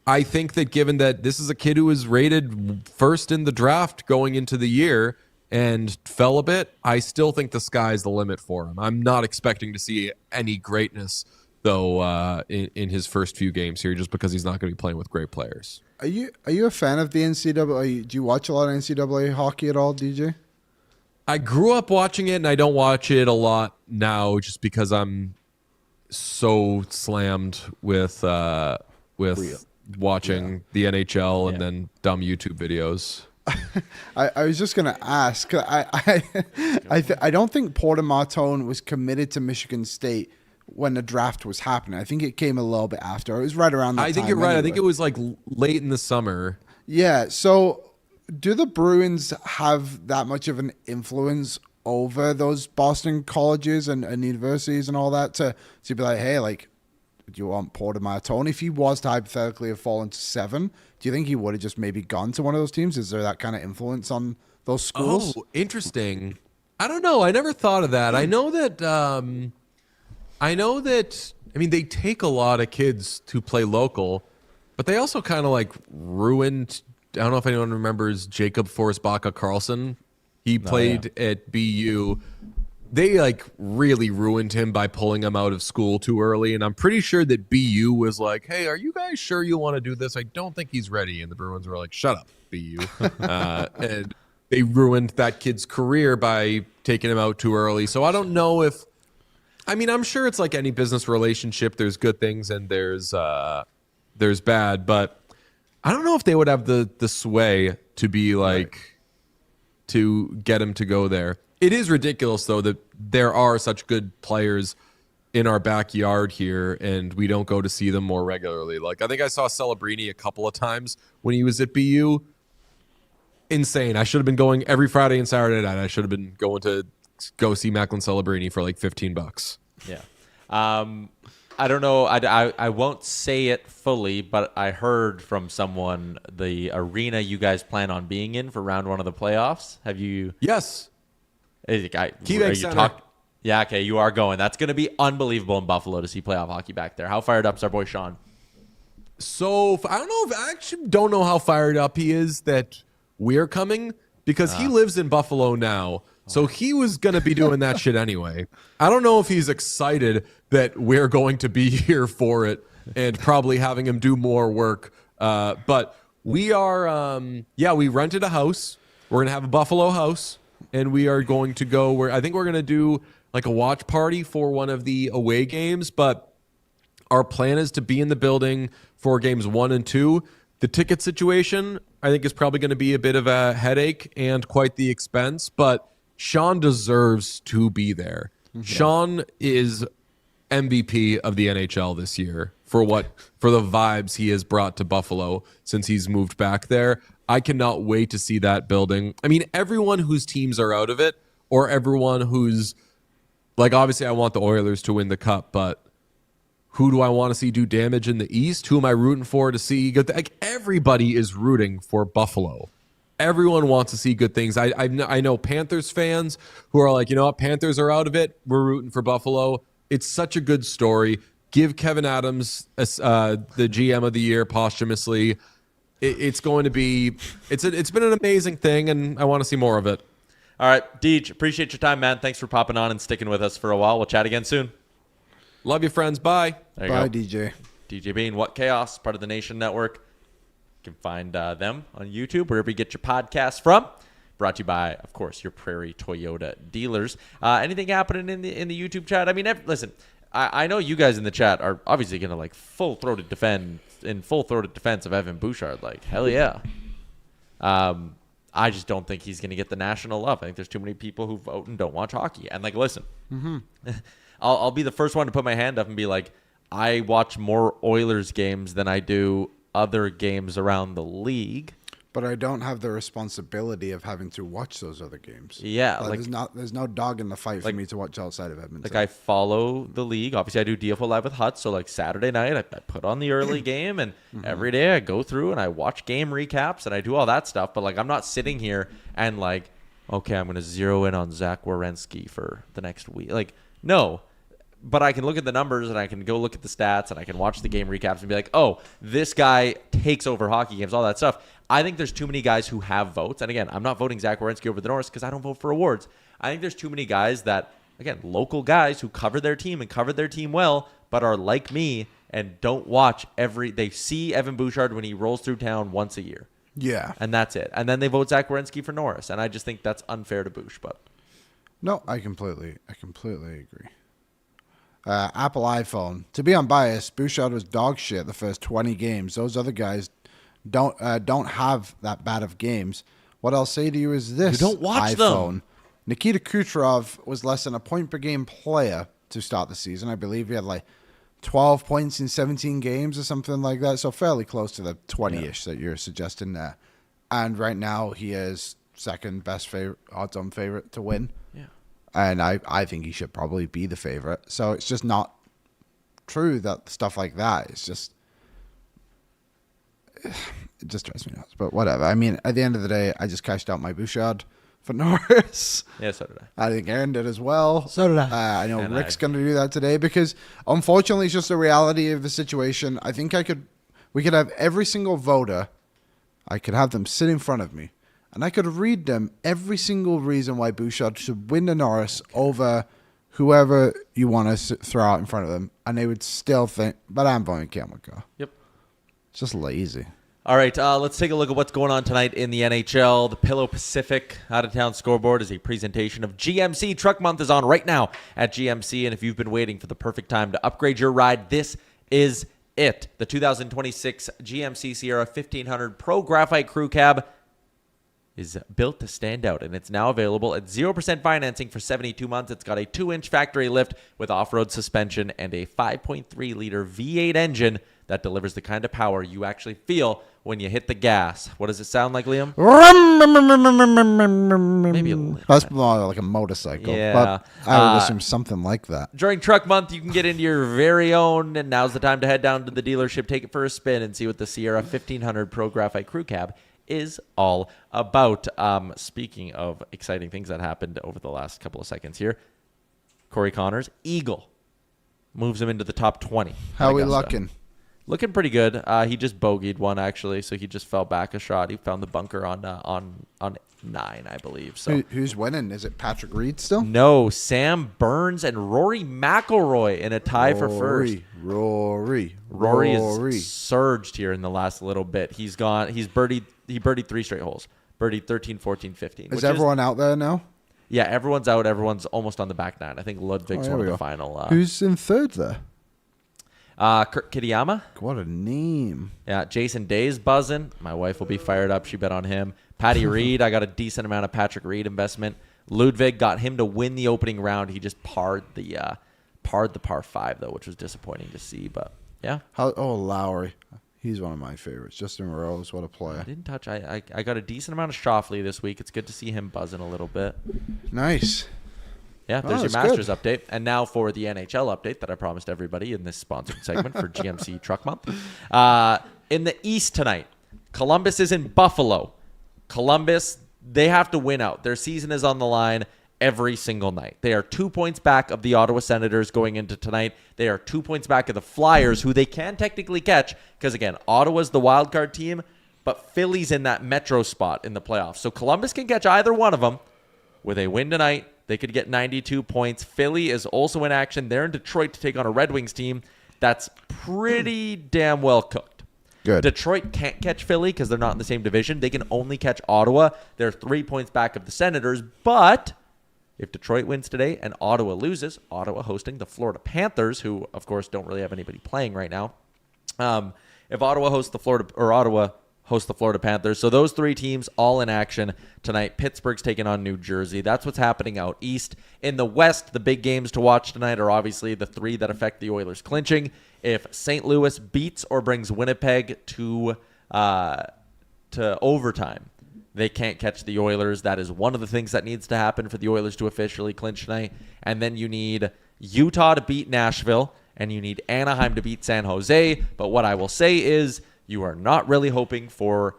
I think that given that this is a kid who was rated first in the draft going into the year and fell a bit, I still think the sky's the limit for him. I'm not expecting to see any greatness though in his first few games here, just because he's not going to be playing with great players. Are you a fan of the NCAA? Do you watch a lot of NCAA hockey at all, DJ? I grew up watching it, and I don't watch it a lot now, just because I'm so slammed with watching the NHL and then dumb YouTube videos. I was just gonna ask. I don't think Porter Martone was committed to Michigan State when the draft was happening. I think it came a little bit after. It was right around that time. I think you're right. Anyway. I think it was like late in the summer. Yeah. So do the Bruins have that much of an influence over those Boston colleges and universities and all that to be like, hey, like, do you want Porter Martone? If he was to hypothetically have fallen to 7, do you think he would have just maybe gone to one of those teams? Is there that kind of influence on those schools? Oh, interesting. I don't know. I never thought of that. I know that, I mean, they take a lot of kids to play local, but they also kind of like ruined, I don't know if anyone remembers Jacob Forsbacka Carlson. He played at BU. They like really ruined him by pulling him out of school too early. And I'm pretty sure that BU was like, hey, are you guys sure you want to do this? I don't think he's ready. And the Bruins were like, shut up, BU. And they ruined that kid's career by taking him out too early. So I don't know if, I mean, I'm sure it's like any business relationship. There's good things and there's bad, but I don't know if they would have the sway to be like, to get him to go there. It is ridiculous, though, that there are such good players in our backyard here, and we don't go to see them more regularly. Like, I think I saw Celebrini a couple of times when he was at BU. Insane. I should have been going every Friday and Saturday night. I should have been going to go see Macklin Celebrini for like $15. Yeah. I don't know. I won't say it fully, but I heard from someone the arena you guys plan on being in for round 1 of the playoffs. Have you? Yes. KeyBank Center. Yeah, okay, you are going. That's going to be unbelievable in Buffalo to see playoff hockey back there. How fired up is our boy Sean? So I actually don't know how fired up he is that we're coming, because he lives in Buffalo now. So he was going to be doing that shit anyway. I don't know if he's excited that we're going to be here for it and probably having him do more work. But we are, we rented a house. We're going to have a Buffalo house, and we are going to go where I think we're going to do like a watch party for one of the away games. But our plan is to be in the building for games 1 and 2. The ticket situation, I think, is probably going to be a bit of a headache and quite the expense, but Sean deserves to be there. Sean is MVP of the NHL this year for the vibes he has brought to Buffalo since he's moved back there. I cannot wait to see that building. I mean, everyone whose teams are out of it, or everyone who's like, obviously I want the Oilers to win the cup, but who do I want to see do damage in the East? Who am I rooting for to see good? Like, everybody is rooting for Buffalo. Everyone wants to see good things. I know Panthers fans who are like, you know what, Panthers are out of it. We're rooting for Buffalo. It's such a good story. Give Kevin Adams the GM of the year posthumously. It's going to be. It's been an amazing thing, and I want to see more of it. All right, Deej, appreciate your time, man. Thanks for popping on and sticking with us for a while. We'll chat again soon. Love you, friends. Bye. There you Bye, go. DJ. DJ Bean, What Chaos, part of the Nation Network. You can find them on YouTube, wherever you get your podcasts from. Brought to you by, of course, your Prairie Toyota dealers. Anything happening in the YouTube chat? I mean, listen, I know you guys in the chat are obviously going to like full-throated defense of Evan Bouchard. Like, hell yeah. I just don't think he's going to get the national love. I think there's too many people who vote and don't watch hockey. And like, listen, I'll be the first one to put my hand up and be like, I watch more Oilers games than I do other games around the league. But I don't have the responsibility of having to watch those other games. Yeah, like there's no dog in the fight for me to watch outside of Edmonton. Like, I follow the league. Obviously, I do DFO Live with Hut. So like Saturday night, I put on the early game, and every day I go through and I watch game recaps and I do all that stuff. But like, I'm not sitting here and like, okay, I'm going to zero in on Zach Werenski for the next week. Like, no. But I can look at the numbers and I can go look at the stats and I can watch the game recaps and be like, oh, this guy takes over hockey games, all that stuff. I think there's too many guys who have votes. And again, I'm not voting Zach Werenski over the Norris because I don't vote for awards. I think there's too many guys that, again, local guys who cover their team and cover their team well, but are like me and don't watch they see Evan Bouchard when he rolls through town once a year. Yeah. And that's it. And then they vote Zach Werenski for Norris. And I just think that's unfair to Bouch. But No, I completely agree. Apple iPhone. To be unbiased, Bouchard was dog shit the first 20 games. Those other guys don't have that bad of games. What I'll say to you is this: you don't watch iPhone. them. Nikita Kucherov was less than a point per game player to start the season. I believe he had like 12 points in 17 games or something like that. So fairly close to the 20-ish that you're suggesting there. And right now he is second best odds-on favorite to win. yeah. And I think he should probably be the favorite. So it's just not true that stuff like that is just... It just drives me nuts. But whatever. I mean, at the end of the day, I just cashed out my Bouchard for Norris. Yeah, so did I. I think Aaron did as well. So did I. I know And Rick's going to do that today because, unfortunately, it's just the reality of the situation. I think we could have every single voter. I could have them sit in front of me. And I could read them every single reason why Bouchard should win the Norris over whoever you want to throw out in front of them. And they would still think, but I'm voting Kamaka. Yep. It's just lazy. All right, let's take a look at what's going on tonight in the NHL. The Pillow Pacific out-of-town scoreboard is a presentation of GMC. Truck Month is on right now at GMC, and if you've been waiting for the perfect time to upgrade your ride, this is it. The 2026 GMC Sierra 1500 Pro Graphite Crew Cab is built to stand out, and it's now available at 0% financing for 72 months. It's got a 2-inch factory lift with off-road suspension and a 5.3-liter V8 engine that delivers the kind of power you actually feel when you hit the gas. What does it sound like, Liam? Maybe a little. That's more like a motorcycle. Yeah. But I would assume something like that. During Truck Month, you can get into your very own, and now's the time to head down to the dealership, take it for a spin, and see what the Sierra 1500 Pro Graphite Crew Cab is all about. Speaking of exciting things that happened over the last couple of seconds here, Corey Connors, Eagle, moves him into the top 20. How are we Augusta. looking? Looking pretty good. He just bogeyed one, actually, so he just fell back a shot. He found the bunker on 9, I believe. So Who's winning? Is it Patrick Reed still? no, Sam Burns and Rory McIlroy in a tie for first. Rory Rory has surged here in the last little bit. He birdied 3 straight holes. Birdied 13, 14, 15. Is everyone out there now? Yeah, everyone's out. Everyone's almost on the back 9. I think Ludwig's there one of we the go. final. Who's in third there? Kurt Kitayama. What a name. Yeah, Jason Day's buzzing. My wife will be fired up. She bet on him. Patty Reed, I got a decent amount of Patrick Reed investment. Ludwig got him to win the opening round. He just parred the par 5 though, which was disappointing to see. But yeah, Lowry. He's one of my favorites. Justin Rose, what a player. I didn't touch. I got a decent amount of Schauffele this week. It's good to see him buzzing a little bit. Nice. Yeah, there's your that's Masters good. update. And now for the NHL update that I promised everybody in this sponsored segment for GMC Truck Month. In the East tonight, Columbus is in Buffalo. Columbus, they have to win out. Their season is on the line every single night. They are 2 points back of the Ottawa Senators going into tonight. They are 2 points back of the Flyers, who they can technically catch because, again, Ottawa's the wild card team, but Philly's in that metro spot in the playoffs. So Columbus can catch either one of them. With a win tonight, they could get 92 points. Philly is also in action. They're in Detroit to take on a Red Wings team that's pretty damn well cooked. Good. Detroit can't catch Philly because they're not in the same division. They can only catch Ottawa. They're 3 points back of the Senators, but if Detroit wins today and Ottawa loses, Ottawa hosting the Florida Panthers, who, of course, don't really have anybody playing right now. If Ottawa hosts the Florida Panthers. So those 3 teams all in action tonight. Pittsburgh's taking on New Jersey. That's what's happening out east. In the West, the big games to watch tonight are obviously the 3 that affect the Oilers clinching. If St. Louis beats or brings Winnipeg to overtime, they can't catch the Oilers. That is one of the things that needs to happen for the Oilers to officially clinch tonight. And then you need Utah to beat Nashville, and you need Anaheim to beat San Jose. But what I will say is you are not really hoping for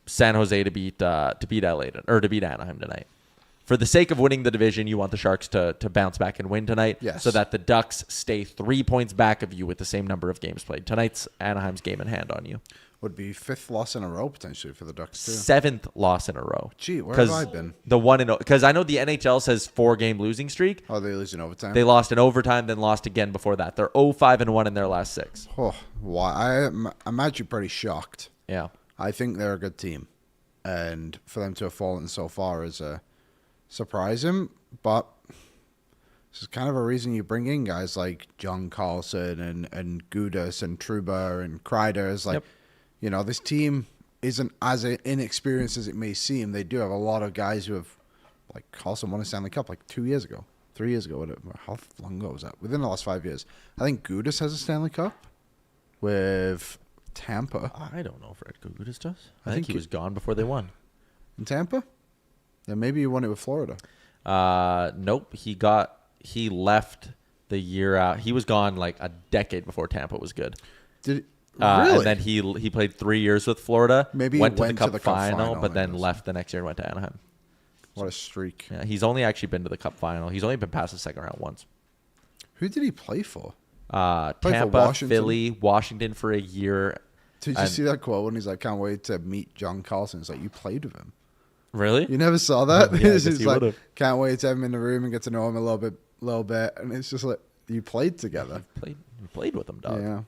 San Jose to beat LA or to beat Anaheim tonight. For the sake of winning the division, you want the Sharks to bounce back and win tonight, Yes. so that the Ducks stay 3 points back of you with the same number of games played. Tonight's Anaheim's game in hand on you. Would be 5th loss in a row potentially for the Ducks too. 7th loss in a row. Gee, where have I been? Because I know the NHL says 4-game losing streak. Oh, they lose in overtime. They lost in overtime, then lost again before that. They're 0-5-1 in their last 6. Oh, why? I'm actually pretty shocked. Yeah. I think they're a good team, and for them to have fallen so far is surprising. But this is kind of a reason you bring in guys like John Carlson and Gudas and Truba and Kreider. Is like, you know, this team isn't as inexperienced as it may seem. They do have a lot of guys who have, like Carlson won a Stanley Cup like 2 years ago, 3 years ago. Whatever. How long ago was that? Within the last 5 years. I think Gudas has a Stanley Cup with Tampa. I don't know if Red Gudas does. I think think he was gone before they won. In Tampa? Then maybe he won it with Florida. Nope. He left the year out. He was gone like a decade before Tampa was good. Did really? And then he played 3 years with Florida. Maybe he went to went the to Cup the Cup final, final, but I then guess. left the next year and went to Anaheim. What a streak. Yeah, he's only actually been to the Cup final. He's only been past the second round once. Who did he play for? Tampa, Washington. Philly, Washington for a year. Did you see that quote when he's like, can't wait to meet John Carlson? It's like, you played with him. Really? You never saw that? Yeah, I It's guess just you like, would've. can't wait to have him in the room and get to know him a little bit. And it's just like, you played together. Played with him, dog. Yeah.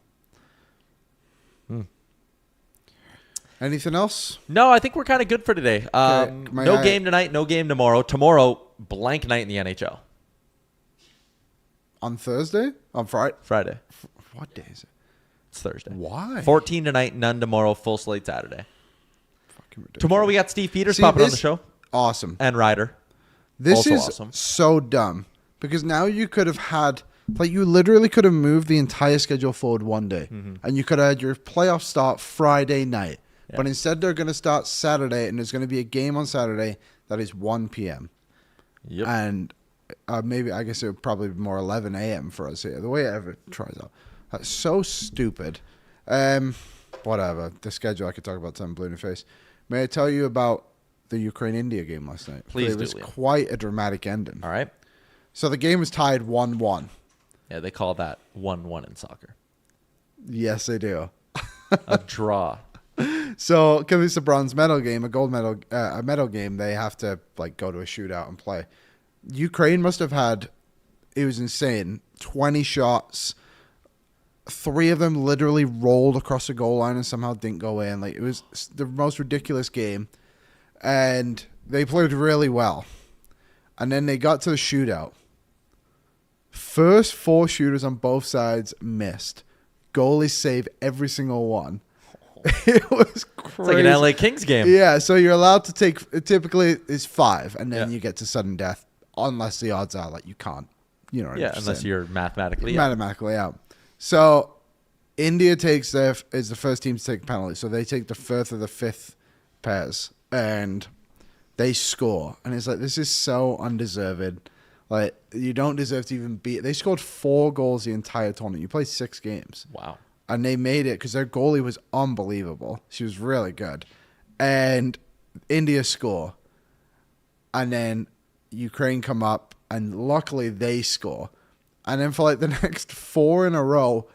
Anything else? No, I think we're kind of good for today. No game tonight, no game tomorrow. Tomorrow, blank night in the NHL. On Thursday? On Friday? Friday. What day is it? It's Thursday. Why? 14 tonight, none tomorrow, full slate Saturday. Fucking ridiculous. Tomorrow we got Steve Peters See, popping on this- the show. Awesome. And Ryder. This Also is awesome. so dumb because now you could have had, like, you literally could have moved the entire schedule forward one day, and you could have had your playoff start Friday night. Yeah. But instead, they're going to start Saturday, and there's going to be a game on Saturday that is 1 p.m. Yep. And maybe, I guess it would probably be more 11 a.m. for us here. The way it ever tries out. That's so stupid. Whatever. The schedule, I could talk about something blue in the face. May I tell you about the Ukraine-India game last night? Please It do, was Liam. quite a dramatic ending. All right. So the game was tied 1-1. Yeah, they call that 1-1 in soccer. Yes, they do. A draw. So, because it's a bronze medal game, a gold medal, a medal game, they have to like go to a shootout and play. Ukraine must have had, it was insane, 20 shots. 3 of them literally rolled across the goal line and somehow didn't go in. Like, it was the most ridiculous game, and they played really well. And then they got to the shootout. First 4 shooters on both sides missed. Goalies saved every single one. It was crazy. It's like an LA Kings game. Yeah, so you're allowed to take, typically it's 5, and then you get to sudden death, unless the odds are like you can't, you know what I'm unless saying. you're mathematically out. So India is the first team to take a penalty. So they take the 4th or the 5th pairs, and they score. And it's like, this is so undeserved. Like, you don't deserve to even beat. They scored 4 goals the entire tournament. You played 6 games. Wow. And they made it because their goalie was unbelievable. She was really good. And India score. And then Ukraine come up, and luckily they score. And then for like the next 4 in a row,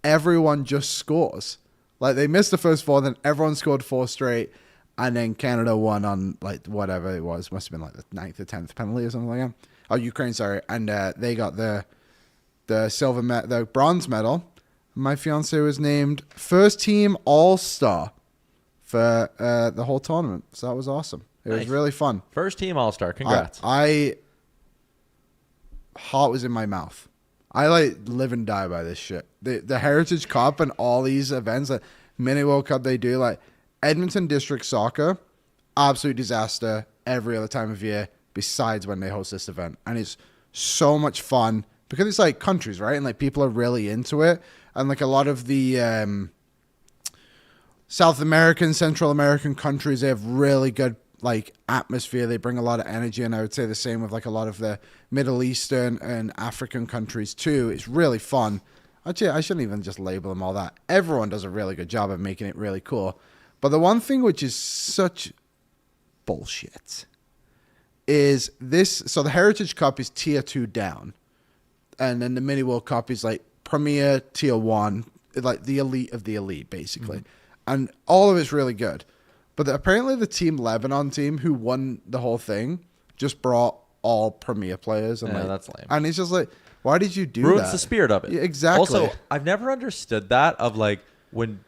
everyone just scores. Like, they missed the first 4, then everyone scored 4 straight. And then Canada won on like whatever it was. Must have been like the 9th or 10th penalty or something like that. Oh, Ukraine, sorry. And they got the the bronze medal. My fiance was named first team All-Star for the whole tournament. So that was awesome. It was really fun. First team All-Star. Congrats. Heart was in my mouth. I like live and die by this shit. The Heritage Cup and all these events, like Mini World Cup, they do like Edmonton District Soccer, absolute disaster every other time of year besides when they host this event. And it's so much fun because it's like countries, right? And like people are really into it. And like a lot of the South American, Central American countries, they have really good like atmosphere. They bring a lot of energy, and I would say the same with like a lot of the Middle Eastern and African countries too. It's really fun. Actually, I shouldn't even just label them all that. Everyone does a really good job of making it really cool. But the one thing which is such bullshit is this. So the Heritage Cup is tier 2 down, and then the Mini World Cup is like Premier tier 1, like the elite of the elite, basically. Mm-hmm. And all of it's really good. But apparently the Team Lebanon team who won the whole thing just brought all Premier players. And that's lame. And it's just like, why did you do Ruins that? the spirit of it. Yeah, exactly. Also, I've never understood that of like when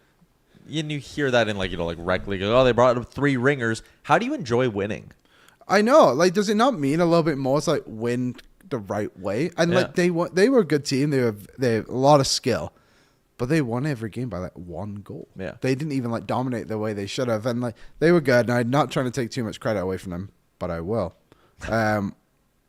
you hear that in like, like rec league, oh, they brought up 3 ringers. How do you enjoy winning? I know. Like, does it not mean a little bit more? It's like win the right way. And like they were a good team. They have a lot of skill. But they won every game by like 1 goal. Yeah. They didn't even like dominate the way they should have. And like they were good. And I'm not trying to take too much credit away from them, but I will.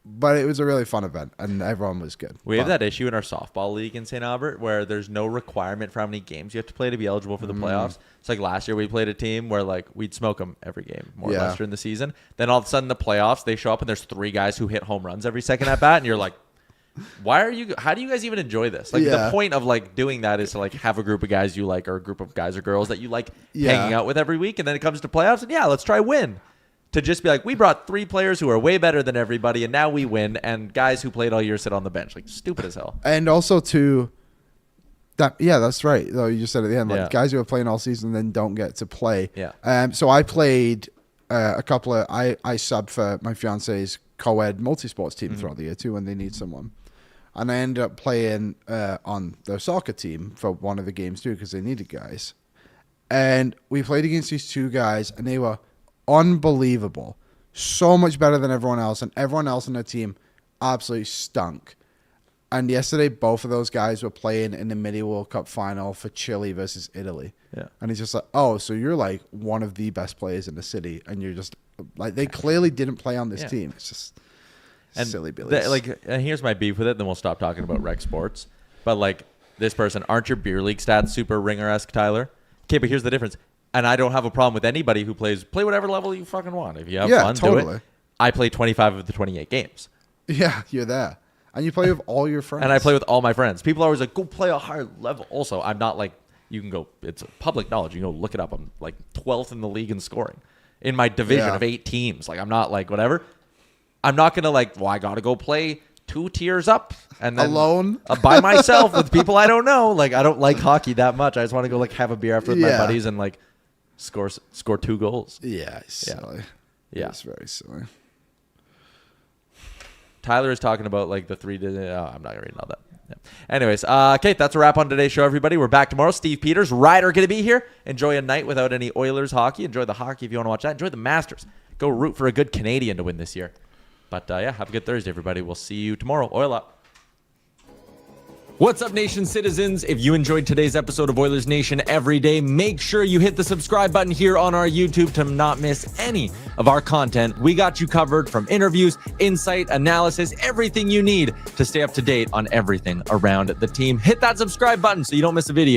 But it was a really fun event and everyone was good. We have that issue in our softball league in St. Albert where there's no requirement for how many games you have to play to be eligible for the playoffs. It's like last year we played a team where like we'd smoke them every game more or less during the season. Then all of a sudden the playoffs, they show up and there's 3 guys who hit home runs every second at bat. And you're like, how do you guys even enjoy this? Like the point of like doing that is to like have a group of guys you like or a group of guys or girls that you like hanging out with every week. And then it comes to playoffs and let's try win. To just be like, we brought 3 players who are way better than everybody and now we win. And guys who played all year sit on the bench. Like stupid as hell. And also that's right. Though you just said at the end, like guys who are playing all season then don't get to play. Yeah. So I played I subbed for my fiance's co-ed multi-sports team throughout the year too when they need someone. And I ended up playing on their soccer team for one of the games too because they needed guys. And we played against these 2 guys and they were unbelievable. So much better than everyone else. And everyone else on their team absolutely stunk. And yesterday, both of those guys were playing in the Mini World Cup final for Chile versus Italy. Yeah. And it's just like, oh, so you're like one of the best players in the city. And you're just like, they clearly didn't play on this team. It's just silly billies. And here's my beef with it. Then we'll stop talking about rec sports. But like this person, aren't your beer league stats super ringer-esque, Tyler? Okay, but here's the difference. And I don't have a problem with anybody who play whatever level you fucking want. If you have fun, do it. I play 25 of the 28 games. Yeah, you're there. And you play with all your friends. And I play with all my friends. People are always like, go play a higher level. Also, I'm not like, you can go, it's public knowledge. You can go look it up. I'm like 12th in the league in scoring in my division of 8 teams. Like, I'm not like, whatever. I'm not going to like, I got to go play 2 tiers up and then Alone? by myself with people I don't know. Like, I don't like hockey that much. I just want to go like have a beer after with my buddies and like score 2 goals. Yeah, silly. Yeah. It's very silly. Tyler is talking about like the 3 I'm not gonna read all that. Yeah. Anyways, okay, that's a wrap on today's show, everybody. We're back tomorrow. Steve Peters, Ryder, going to be here. Enjoy a night without any Oilers hockey. Enjoy the hockey if you want to watch that. Enjoy the Masters. Go root for a good Canadian to win this year. But yeah, have a good Thursday, everybody. We'll see you tomorrow. Oil up. What's up, Nation citizens? If you enjoyed today's episode of Oilers Nation Every Day, make sure you hit the subscribe button here on our YouTube to not miss any of our content. We got you covered from interviews, insight, analysis, everything you need to stay up to date on everything around the team. Hit that subscribe button so you don't miss a video.